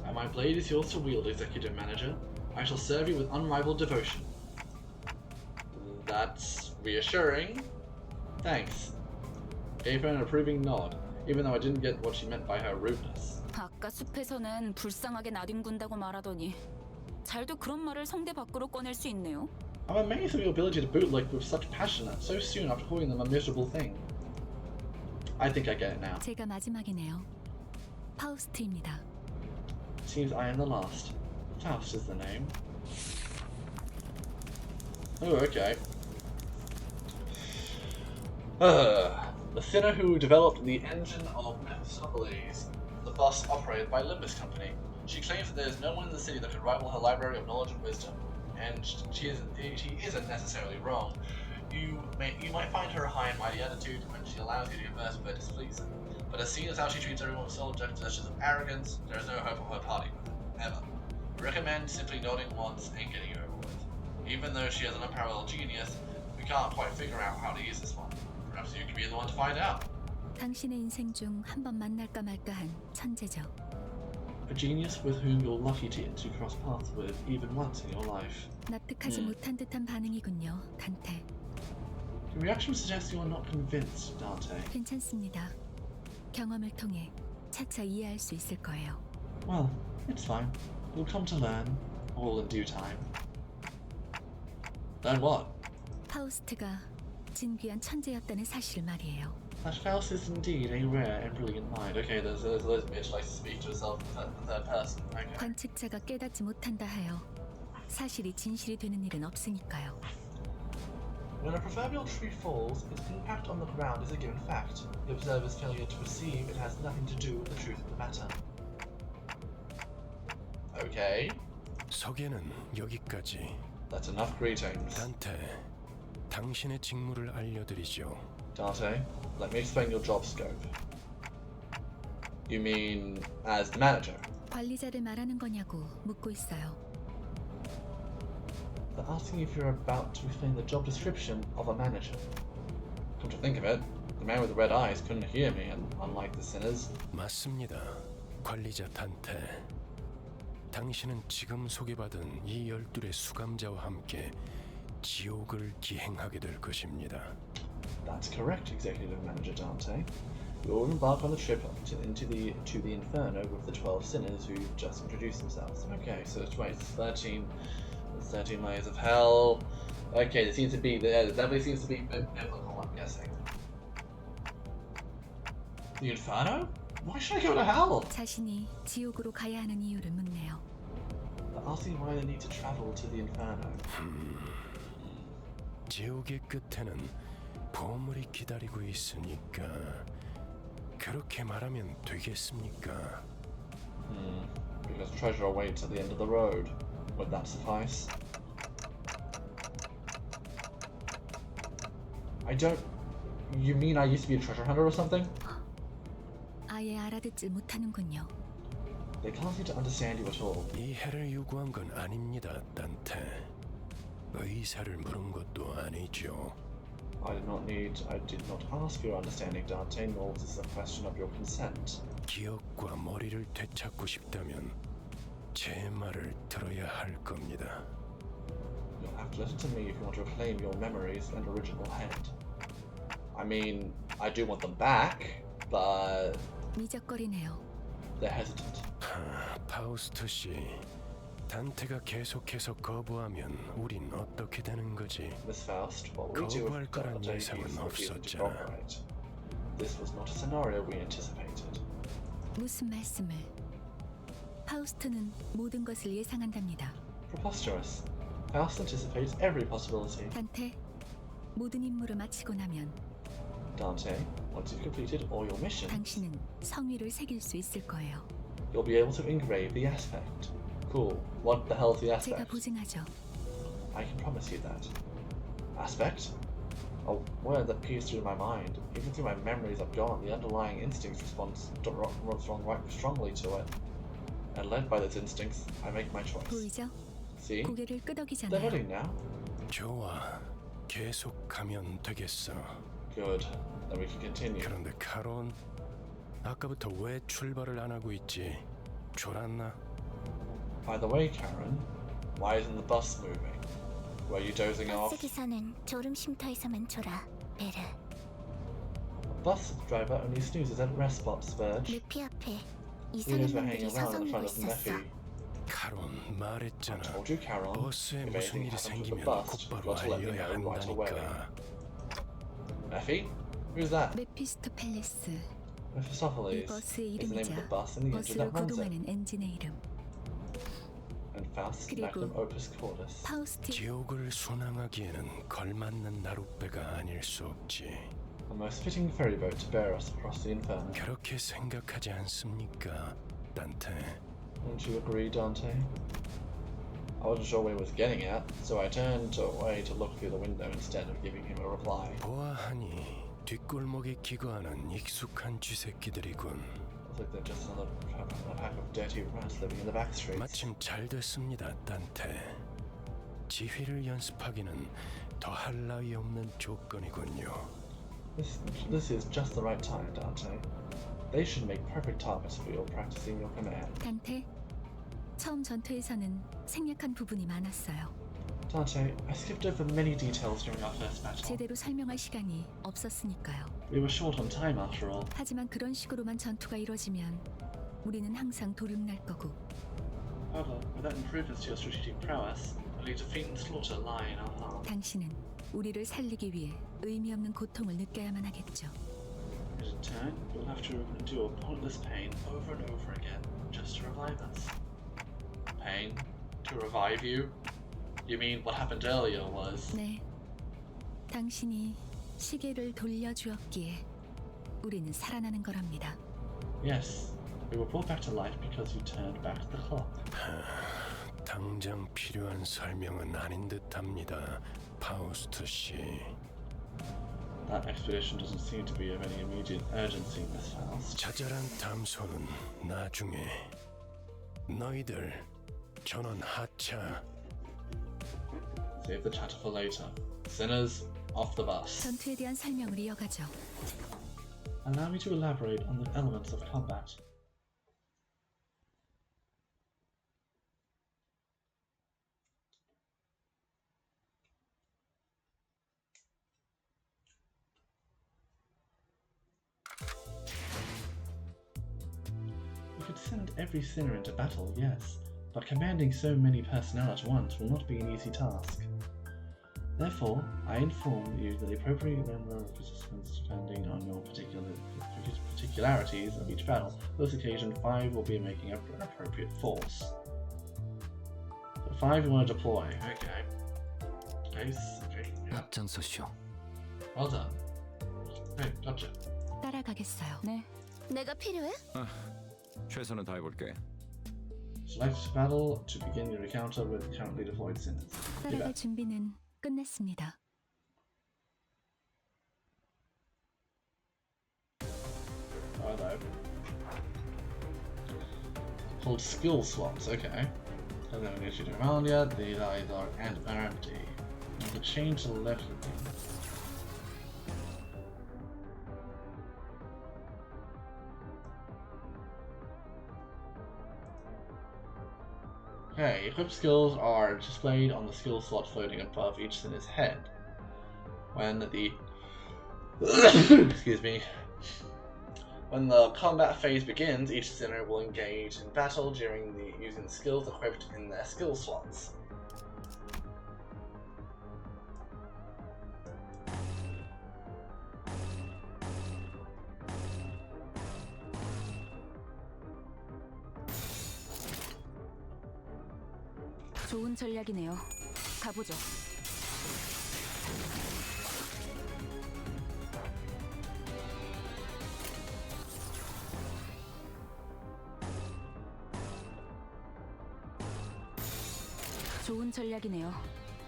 And my blade is yours to wield, Executive Manager. I shall serve you with unrivaled devotion. That's reassuring. Thanks. Gave her an approving nod, even though I didn't get what she meant by her rudeness. 아까 숲에서는 불쌍하게 나뒹군다고 말하더니 잘도 그런 말을 성대 밖으로 꺼낼 수 있네요. I'm amazed at your ability to bootleg with such passion so soon after calling them a miserable thing. I think I get it now. 제가 마지막이네요. 파우스트입니다. Seems I am the last. Faust is the name. Oh, okay. The sinner who developed the engine of Mephistopheles, the bus operated by Limbus Company. She claims that there is no one in the city that could rival her library of knowledge and wisdom, and she isn't necessarily wrong. You might find her a high and mighty attitude when she allows you to converse with her displeasing, but as seen as how she treats everyone with subject gestures of arrogance, there is no hope of her parting with her, ever. I recommend simply nodding once and getting it over with. Even though she has an unparalleled genius, we can't quite figure out how to use this one. Perhaps you could be the one to find out. 당신의 인생 중 한 번 만날까 말까한 천재죠. A genius with whom you're lucky to cross paths with even once in your life. 납득하지 못한 듯한 반응이군요, 단테. Your reaction suggests you are not convinced, Dante. 괜찮습니다. 경험을 통해 차차 이해할 수 있을 거예요. Well, it's fine. You'll come to learn, all in due time. Learn what? 파우스트가 진귀한 천재였다는 사실을 말이에요. That Faust is indeed a rare and brilliant mind. Okay, there's a bitch likes to speak to herself in the third person. Okay. 관측자가 깨닫지 못한다 하여 사실이 진실이 되는 일은 없으니까요. When a proverbial tree falls, its impact on the ground is a given fact. The observer's failure to perceive it has nothing to do with the truth of the matter. Okay, 소개는 여기까지. that's enough greetings. 단테, 당신의 직무를 알려드리죠. Dante, let me explain your job scope. You mean as the manager? 관리자를 말하는 거냐고 묻고 있어요. They're asking if you're about to explain the job description of a manager. Come to think of it, the man with the red eyes couldn't hear me, and unlike the sinners. 맞습니다. 관리자 단테. 당신은 지금 소개받은 이 12의 수감자와 함께 지옥을 기행하게 될 것입니다. That's correct, Executive Manager Dante. You'll embark on the trip to the Inferno with the 12 sinners who've just introduced themselves. Okay, so it's 13 layers of hell. Okay, there definitely seems to be biblical, I'm guessing. The Inferno? Why should I go to hell? 자신이 지옥으로 가야 하는 이유를 묻네요. They're asking why they need to travel to the Inferno. 지옥의 끝에는 보물이 기다리고 있으니까 그렇게 말하면 되겠습니까? Because treasure awaits at the end of the road. Would that suffice? I don't... You mean I used to be a treasure hunter or something? 아예 알아듣질 못하는군요. They can't seem to understand you at all. 이해를 요구한 건 아닙니다, 단테. 의사를 물은 것도 아니죠. I did not ask for your understanding, Dante, nor was this a question of your consent. 기억과 머리를 되찾고 싶다면 제 말을 들어야 할 겁니다. You'll have to listen to me if you want to reclaim your memories and original head. I mean, I do want them back, but 미적거리네요. they're hesitant. 파우스트 씨, 단테가 계속해서 거부하면 우린 어떻게 되는 거지? Miss Faust, what we do 거부할 if 거란 Dante 예상은 refuses to 없었잖아. cooperate. This was not a scenario we anticipated. 무슨 말씀을? 파우스트는 모든 것을 예상한답니다. Preposterous. Faust anticipates every possibility. 단테, 모든 임무를 마치고 나면 Dante, once you've completed all your missions, 당신은 성위를 새길 수 있을 거예요. you'll be able to engrave the aspect. Cool. What the hell's the 제가 aspect? 보증하죠. I can promise you that. Aspect? A word that peers through my mind. Even through my memories are gone, the underlying instincts respond strongly to it. And led by those instincts, I make my choice. 보이죠? See? 고개를 They're 끄덕이잖아요. nodding now. 좋아, 계속 가면 되겠어. Good. Then we can continue. 그런데 카론, 아까부터 왜 출발을 안 하고 있지? 졸았나? By the way, Karen, why isn't the bus moving? Were you dozing off? 버스 기사는 졸음 쉼터에서만 졸아, 베르. The bus driver only snoozes at rest stops, Verge. 루피 앞에 Wheels 이상한 were 놈들이 hanging around in 서성이고 front of 있었어. Nephi. 카론 I 말했잖아. told you, Karen. 버스에 If 무슨 anything 일이 happens with the 생기면 bus, you've 곧바로 got to let me 알려야 know right away. 한다니까. Nephi? Who's that? 메피스토펠레스, 이 Mephistopheles 버스의 is the name of the 이름이자 bus and the engine 버스를 that runs it. 구동하는 엔진의 이름. And Faust's 그리고 magnum opus cordis. 파우스트 지옥을 순항하기에는 걸맞는 나룻배가 아닐 수 없지. The most fitting ferry boat to bear us across the Inferno. 그렇게 생각하지 않습니까, 단테? Don't you agree, Dante? I wasn't sure where he was getting at, so I turned away to look through the window instead of giving him a reply. 보아하니 뒷골목에 기거하는 익숙한 쥐새끼들이군. Looks like they're just another pack of dirty rats living in the back streets. 마침 잘 됐습니다, 단테. 지휘를 연습하기는 더할 나위 없는 조건이군요. This is just the right time, Dante. They should make perfect targets for you practicing your command. 단테, 처음 전투에서는 생략한 부분이 많았어요. Dante, I skipped over many details during our first battle. 제대로 설명할 시간이 없었으니까요. We were short on time after all. 하지만 그런 식으로만 전투가 이뤄지면 우리는 항상 도륙날 거고 However, without improvements to your strategic prowess, only defeat and slaughter lie in our path. 당신은 우리를 살리기 위해 의미 없는 고통을 느껴야만 하겠죠. And in turn, you'll have to endure pointless pain over and over again just to revive us. Pain? To revive you? You mean what happened earlier was... 네, 당신이 시계를 돌려주었기에 우리는 살아나는 거랍니다. Yes, we were brought back to life because you turned back the clock. 당장 필요한 설명은 아닌 듯합니다, 파우스트 씨. That expedition doesn't seem to be of any immediate urgency, Miss Faust. 자잘한 담소는 나중에. 너희들 전원 하차. Save the chatter for later. Sinners, off the bus. 전투에 대한 설명을 이어가죠. Allow me to elaborate on the elements of combat. We could send every sinner into battle, yes, but commanding so many personnel at once will not be an easy task. Therefore, I inform you that the appropriate number of participants depending on your particularities of each battle. For this occasion, 5 will be making up an appropriate force. So 5 you want to deploy, okay. Okay, yeah. 앞장서시오. Well done. Hey, gotcha. 따라가겠어요. 네. 내가 필요해? 최선을 다해볼게. Select battle to begin your encounter with currently deployed sinners. 따라갈 준비는 끝냈습니다. Righto. Called skill slots, okay. And then we need to do around yet, these are either and are empty. And to change the left of them. Okay, equipped skills are displayed on the skill slot floating above each sinner's head. When the excuse me. When the combat phase begins, each sinner will engage in battle during using the skills equipped in their skill slots. 좋은 전략이네요. 가보죠. 좋은 전략이네요.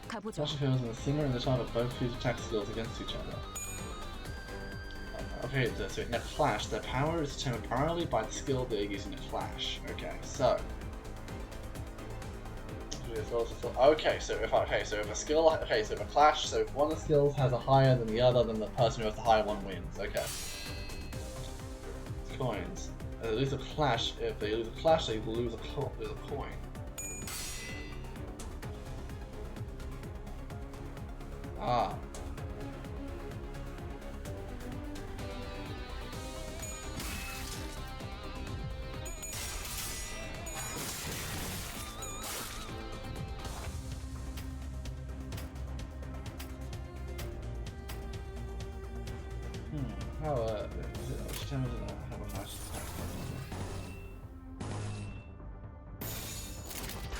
가보죠. Special heals and the sinner and the target both use attack skills against each other. Okay, so in a clash, their power is determined primarily by the skill they're using to clash. Okay, so. Okay, so if a skill, so if a clash, so if one of the skills has a higher than the other, then the person who has the higher one wins. Okay. Coins. If they lose a clash, they lose a coin. Ah.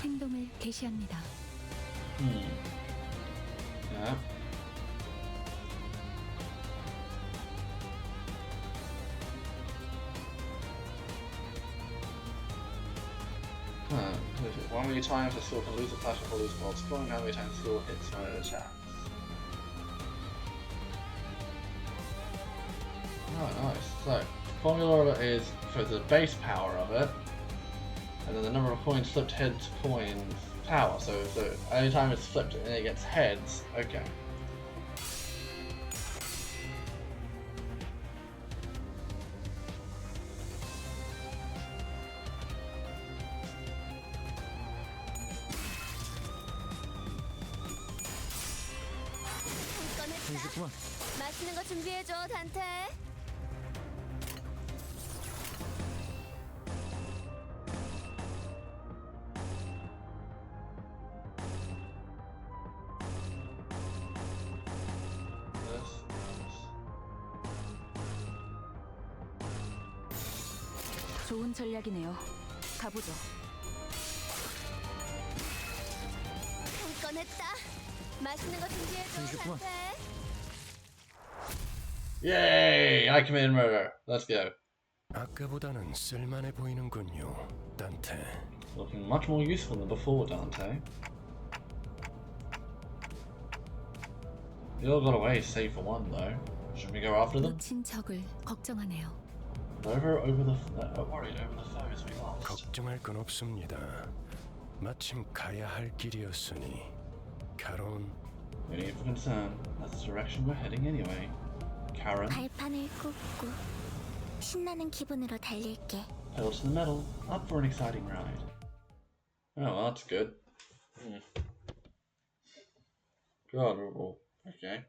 행동을 개시합니다. Yeah. How many times a skill can lose a clash or lose while scoring? How many times a skill hits when it attacks? Oh, nice. So, formula is for the base power of it, and then the number of coins flipped heads coins power. So anytime it's flipped and it gets heads, okay. 맛있는 거 준비해줘, 단테. 좋은 전략이네요. 가보죠. 한 건 했다. 맛있는 거 준비해줘, 단테. Yay! I commit murder. Let's go. 아까보다는 쓸만해 보이는군요, 단테. Looking much more useful than before, Dante. They all got away save for one though. Should we go after them? 놓친 적을 걱정하네요. Worried over the foes we lost. 걱정할 건 없습니다. 마침 가야 할 길이었으니 가론. No need for concern. That's the direction we're heading anyway. Karen, 발판을 꽂고 신나는 기분으로 달릴게. pedal to the metal. Up for an exciting ride. Oh, well, that's good. God, okay.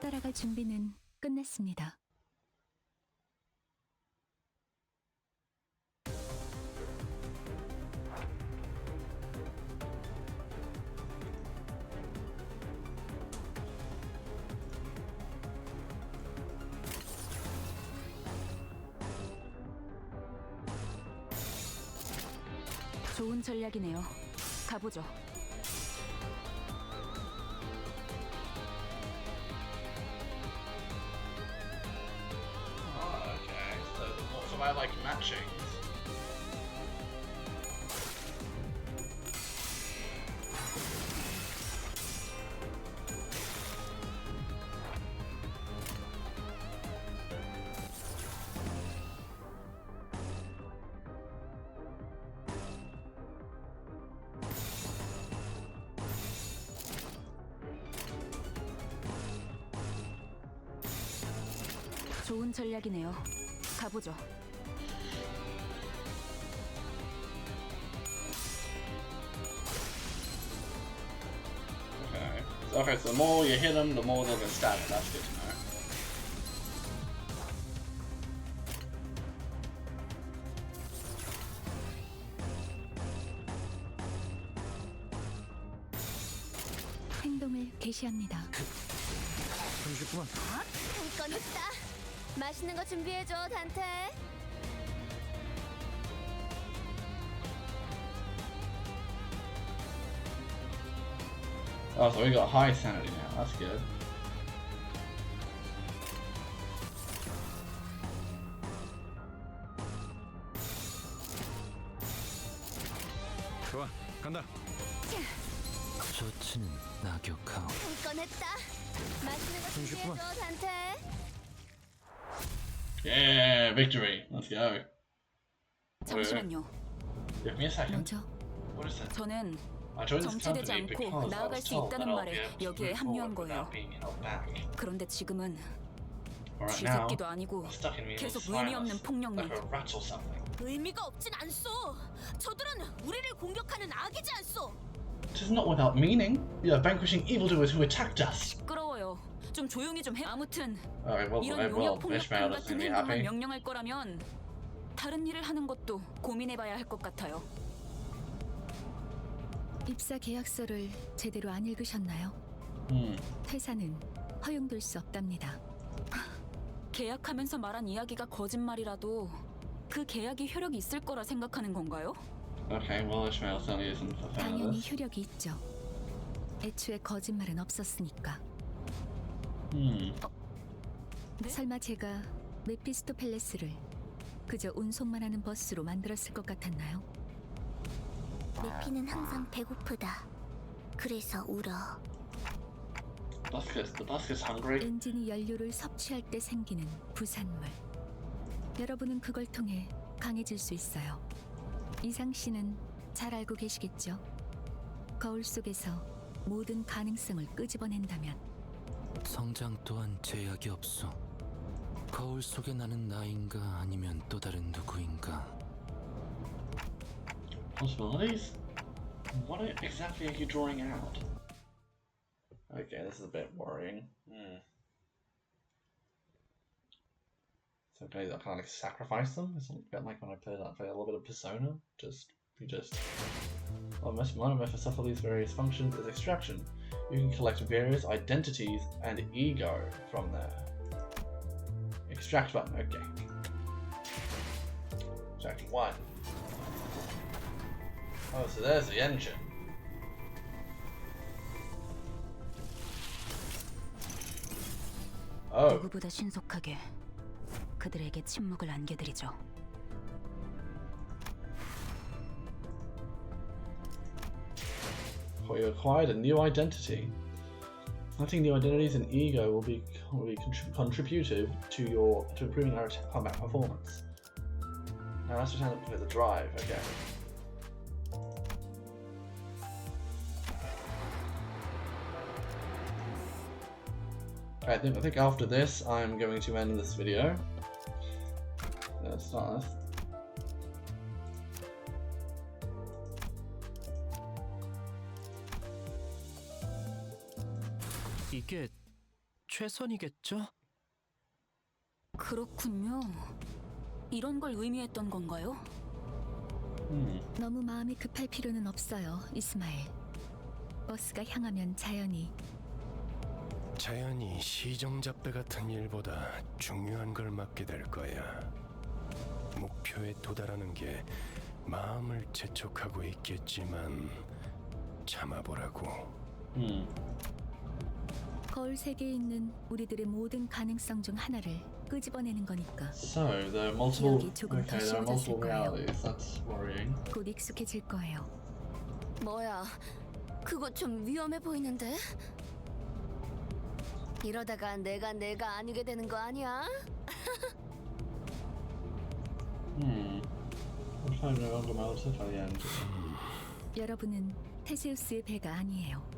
따라갈 준비는 끝냈습니다. 좋은 전략이네요. 가보죠. Oh, okay. So I like matching. 좋은 전략이네요. 가보죠. Okay, so the more you hit them, the more they're gonna stab it. That's good to know. 행동을 개시합니다. 한건 있다. 맛있는 거 준비해줘, 단테. Oh, so we got high sanity now. That's good. 좋아, 간다. 셔츠는 낙엽하오. 한건 했다. 맛있는 거 준비해줘, 단테. Yeah, victory. Let's go. 잠시만요. Give me a second. 뭐죠? What is it? 저는 I joined this 정체되지 company 않고 because I 나아갈 was 수 told that 있다는 I'll 말에 be able to 여기에 move 합류한 forward 거예요. without being held back. 그런데 지금은 Right now, 쥐새끼도 아니고 I'm stuck in me 계속 의미 없는 폭력만. like a rat or something. 의미가 없진 않소. 저들은 우리를 공격하는 악이지 않소. It is not without meaning. We are vanquishing evildoers who attacked us. 시끄러워요. 좀 조용히 좀 해. 아무튼 Alright, well, 이런 well, 용역 폭력판 Ishmael is 같은 gonna be 행동만 happy. 명령할 거라면 다른 일을 하는 것도 고민해봐야 할 것 같아요. 입사 계약서를 제대로 안 읽으셨나요? 퇴사는 허용될 수 없답니다. 계약하면서 말한 이야기가 거짓말이라도 그 계약이 효력이 있을 거라 생각하는 건가요? Okay, well, Ishmael certainly isn't a fan of 당연히 this. 효력이 있죠. 애초에 거짓말은 없었으니까. 설마 제가 메피스토펠레스를 그저 운송만 하는 버스로 만들었을 것 같았나요? 메피는 항상 배고프다. 그래서 울어. The bus is hungry. 엔진이 연료를 섭취할 때 생기는 부산물. 여러분은 그걸 통해 강해질 수 있어요. 이상 씨는 잘 알고 계시겠죠? 거울 속에서 모든 가능성을 끄집어낸다면 성장 또한 제약이 없어. 거울 속에 나는 나인가 아니면 또 다른 누구인가. Possibilities? What exactly are you drawing out? Okay, this is a bit worrying. So can I kind of like sacrifice them? It's a bit like when I play a little bit of Persona. One of Mephistopheles' various functions is extraction. You can collect various identities and ego from there. Extract button, okay. Extract 1. Oh, so there's the engine. Oh. 누구보다 신속하게 그들에게 침묵을 안겨드리죠. Well, you acquired a new identity. Selecting new identities and ego will be contributive to improving our combat performance. Now let's return to the drive. Okay. I think after this I'm going to end this video. Let's start this. 이게 최선이겠죠? 그렇군요. 이런 걸 의미했던 건가요? 너무 마음이 급할 필요는 없어요, 이스마엘. 버스가 향하면 자연히 시정잡배 같은 일보다 중요한 걸 맡게 될 거야. 목표에 도달하는 게 마음을 재촉하고 있겠지만 참아보라고. 거울 세계에 있는 우리들의 모든 가능성 중 하나를 끄집어내는 거니까. So there are multiple. 기억이 조금 더 Okay, there are 쉬워졌을 multiple 거예요. realities. That's worrying. 곧 익숙해질 거예요. 뭐야? 그거 좀 위험해 보이는데? 이러다가 내가 아니게 되는 거 아니야? What if I'm no longer melted by the end? 여러분은 테세우스의 배가 아니에요.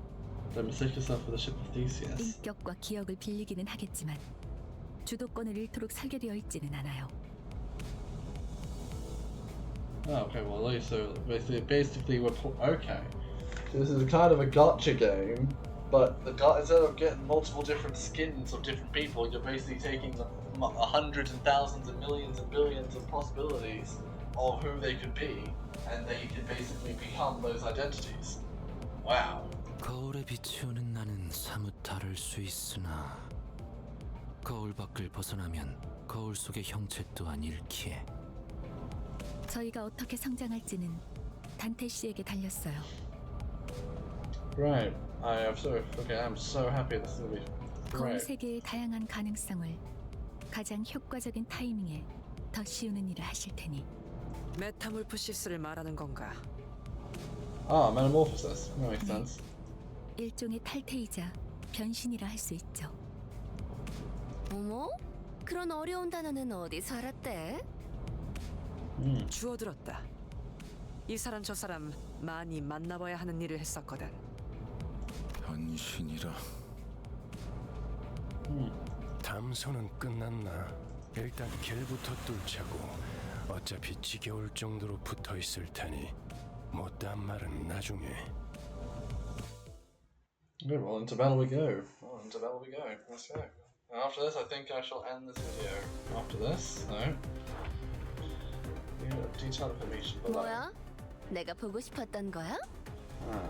Don't mistake yourself for the ship of Theseus. 인격과 기억을 빌리기는 하겠지만 주도권을 잃도록 설계되어 있지는 않아요. Oh, okay. Well, at least so basically we're okay. So this is kind of a gotcha game, but instead of getting multiple different skins of different people, you're basically taking hundreds and thousands and millions and billions of possibilities of who they could be, and they can basically become those identities. Wow. 거울에 비치오는 나는 사뭇 다를 수 있으나 거울 밖을 벗어나면 거울 속의 형체 또한 잃기에. 저희가 어떻게 성장할지는 단테 씨에게 달렸어요. Right. I'm so happy this is gonna be 거울 great. 세계의 다양한 가능성을 가장 효과적인 타이밍에 더 씌우는 일을 하실 테니. 메타몰프시스를 말하는 건가? Ah, metamorphosis. That makes sense. 일종의 탈퇴이자 변신이라 할 수 있죠. 어머? 그런 어려운 단어는 어디서 알았대? 주워들었다. 이 사람 저 사람 많이 만나봐야 하는 일을 했었거든. 변신이라. 담소는 끝났나? 일단 길부터 뚫자고. 어차피 지겨울 정도로 붙어 있을 테니 못다한 말은 나중에. Good, well, into battle we go. Let's go. And after this, I think I shall end this video. After this, so... detailed information below. 뭐야? 내가 보고 싶었던 거야? Ah,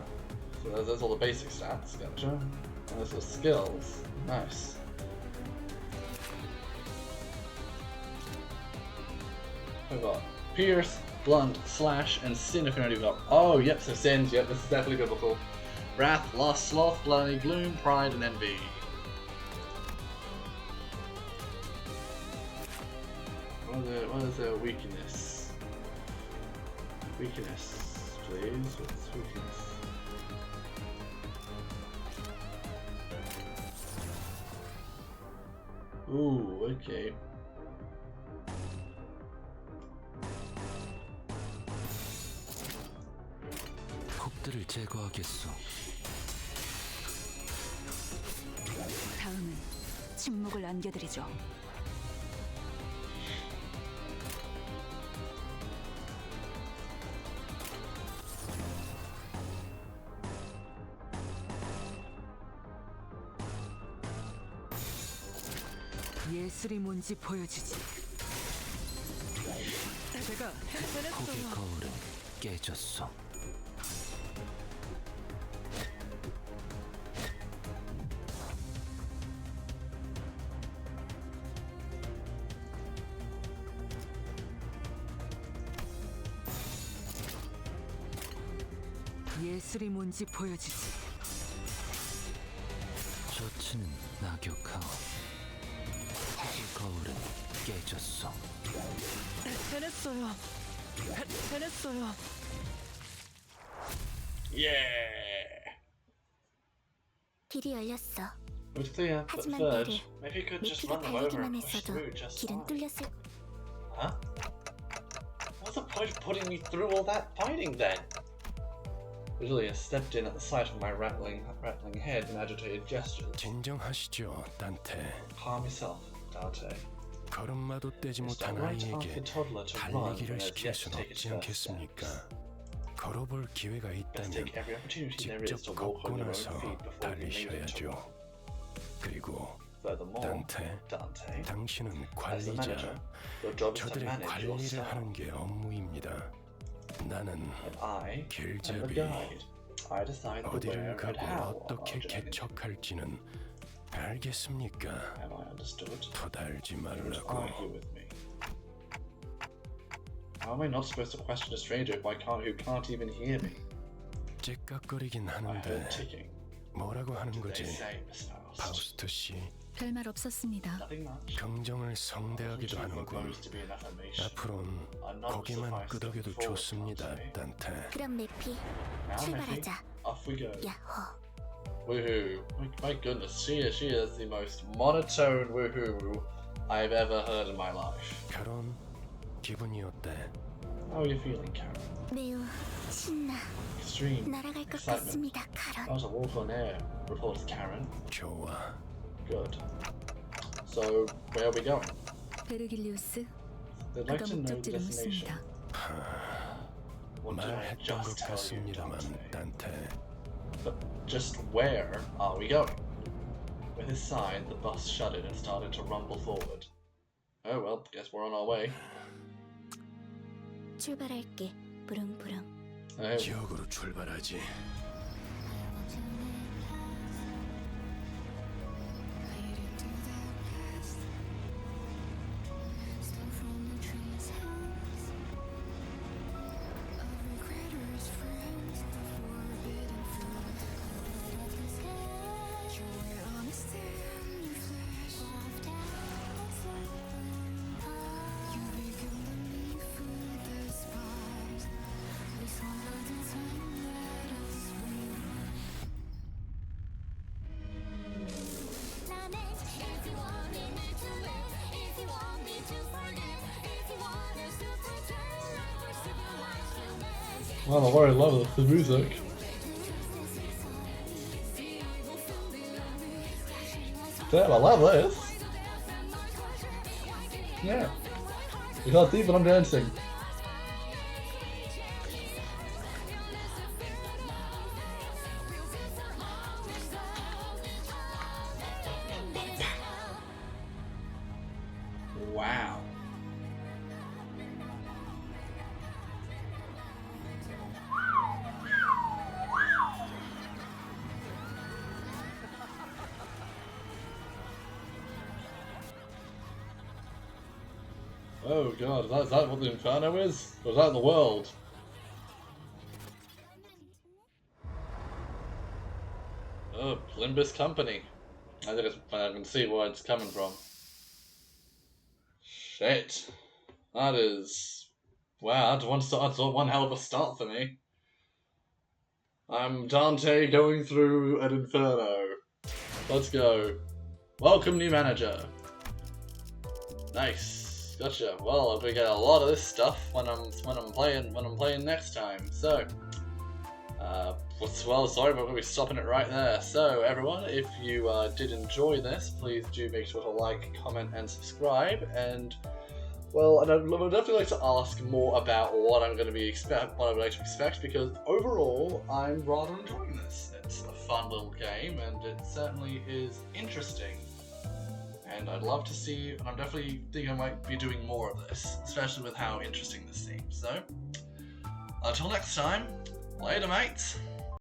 so there's all the basic stats, gotcha. And there's the skills. Nice. We've got Pierce, Blunt, Slash, and Sin if you've got... Oh, yep, so Sins, yep, this is definitely biblical. Wrath, Lust, Sloth, Gluttony, Gloom, Pride, and Envy. What is their weakness? Weakness, please. What's weakness? Ooh, okay. 폭들을 제거하겠소. 다음은 침묵을 안겨드리죠. 예술이 뭔지 보여주지. 제가 폭의 거울은 깨졌소. 예술이 뭔지 보여주지. 저치는 낙엽하오. 거울은 깨졌어. 해냈어요. 해냈어요. Yeah. 길이 열렸어. It was clear, but 하지만 third, 나를 maybe you could just 내피가 run them over 달리기만 and push 했어도 through just 길은 fine. 뚫렸을. Huh? What's the point of putting me through all that fighting then? Julia stepped in at the sight of my rattling head and agitated gestures. 진정하시죠, 단테. Calm yourself, Dante. 걸음마도 떼지 It's not 못한 right to ask 아이에게 a toddler to run 달리기를 when it has 시킬 yet to 순 take its 없지 first 않겠습니까? steps. 걸어볼 기회가 Let's 있다면 take every opportunity there is to 직접 walk on 걷고 your own 나서 feet before you leave it to 달리셔야죠. run. 그리고 Furthermore, 단테, Dante, 당신은 as the 관리자, manager, your job is to 저들의 manage your 관리를 staff, 하는 게 업무입니다. 나는 and I am the 길잡이, guide. I decide the where 어디를 and 가고 how on 어떻게 our journey. 개척할지는 알겠습니까? Have I understood? 토달지 Don't 말라고. argue with me. How am I not supposed to question a stranger who can't even hear me? 찌깍거리긴 I 하는데 heard ticking. 뭐라고 하는 What did 거지? they say, Miss Faust? 파우스트 씨, 별말 없었습니다. Nothing much. 긍정을 성대하기도 Too 하는군. proposed to be an affirmation. 앞으론 I'm not 고개만 suffice to 끄덕여도 forward, 좋습니다, Dante. 단테. 그럼 매피 Now, Miffy, 출발하자. off we go. 야호. Woohoo! My goodness, she is the most monotone woohoo I've ever heard in my life. 결혼 기분이 어때? How are you feeling, Karen? 매우 신나. Extreme 날아갈 것 excitement. 같습니다, I 카론. was a walk on air, reports Karen. 좋아. Good. So, where are we going? 베르길리우스, They'd like 그가 to know the 목적지를 destination. 묻습니다. What did I 말했던 것 just tell you, 같습니다만, Dante? 단테. But just where are we going? With his sign, the bus shuddered and started to rumble forward. Oh well, guess we're on our way. 출발할게. 부릉부릉. Oh, 지역으로 출발하지. well, I very love the music. Damn, I love this. Yeah. You can't see, but I'm dancing. Wow. Oh god, is that what the Inferno is? Or is that the world? Oh, Limbus Company. I can see where it's coming from. Shit. That is... Wow, that's one hell of a start for me. I'm Dante going through an Inferno. Let's go. Welcome, new manager. Nice. Gotcha. Well, we get a lot of this stuff when I'm playing next time. So, well, sorry, but we're gonna be stopping it right there. So, everyone, if you did enjoy this, please do make sure to like, comment, and subscribe. And well, and I would definitely like to ask more about what I'm going to be what I would like to expect, because overall, I'm rather enjoying this. It's a fun little game, and it certainly is interesting. And I'd love to see, and I'm definitely think I might be doing more of this, especially with how interesting this seems. So, until next time, later, mates.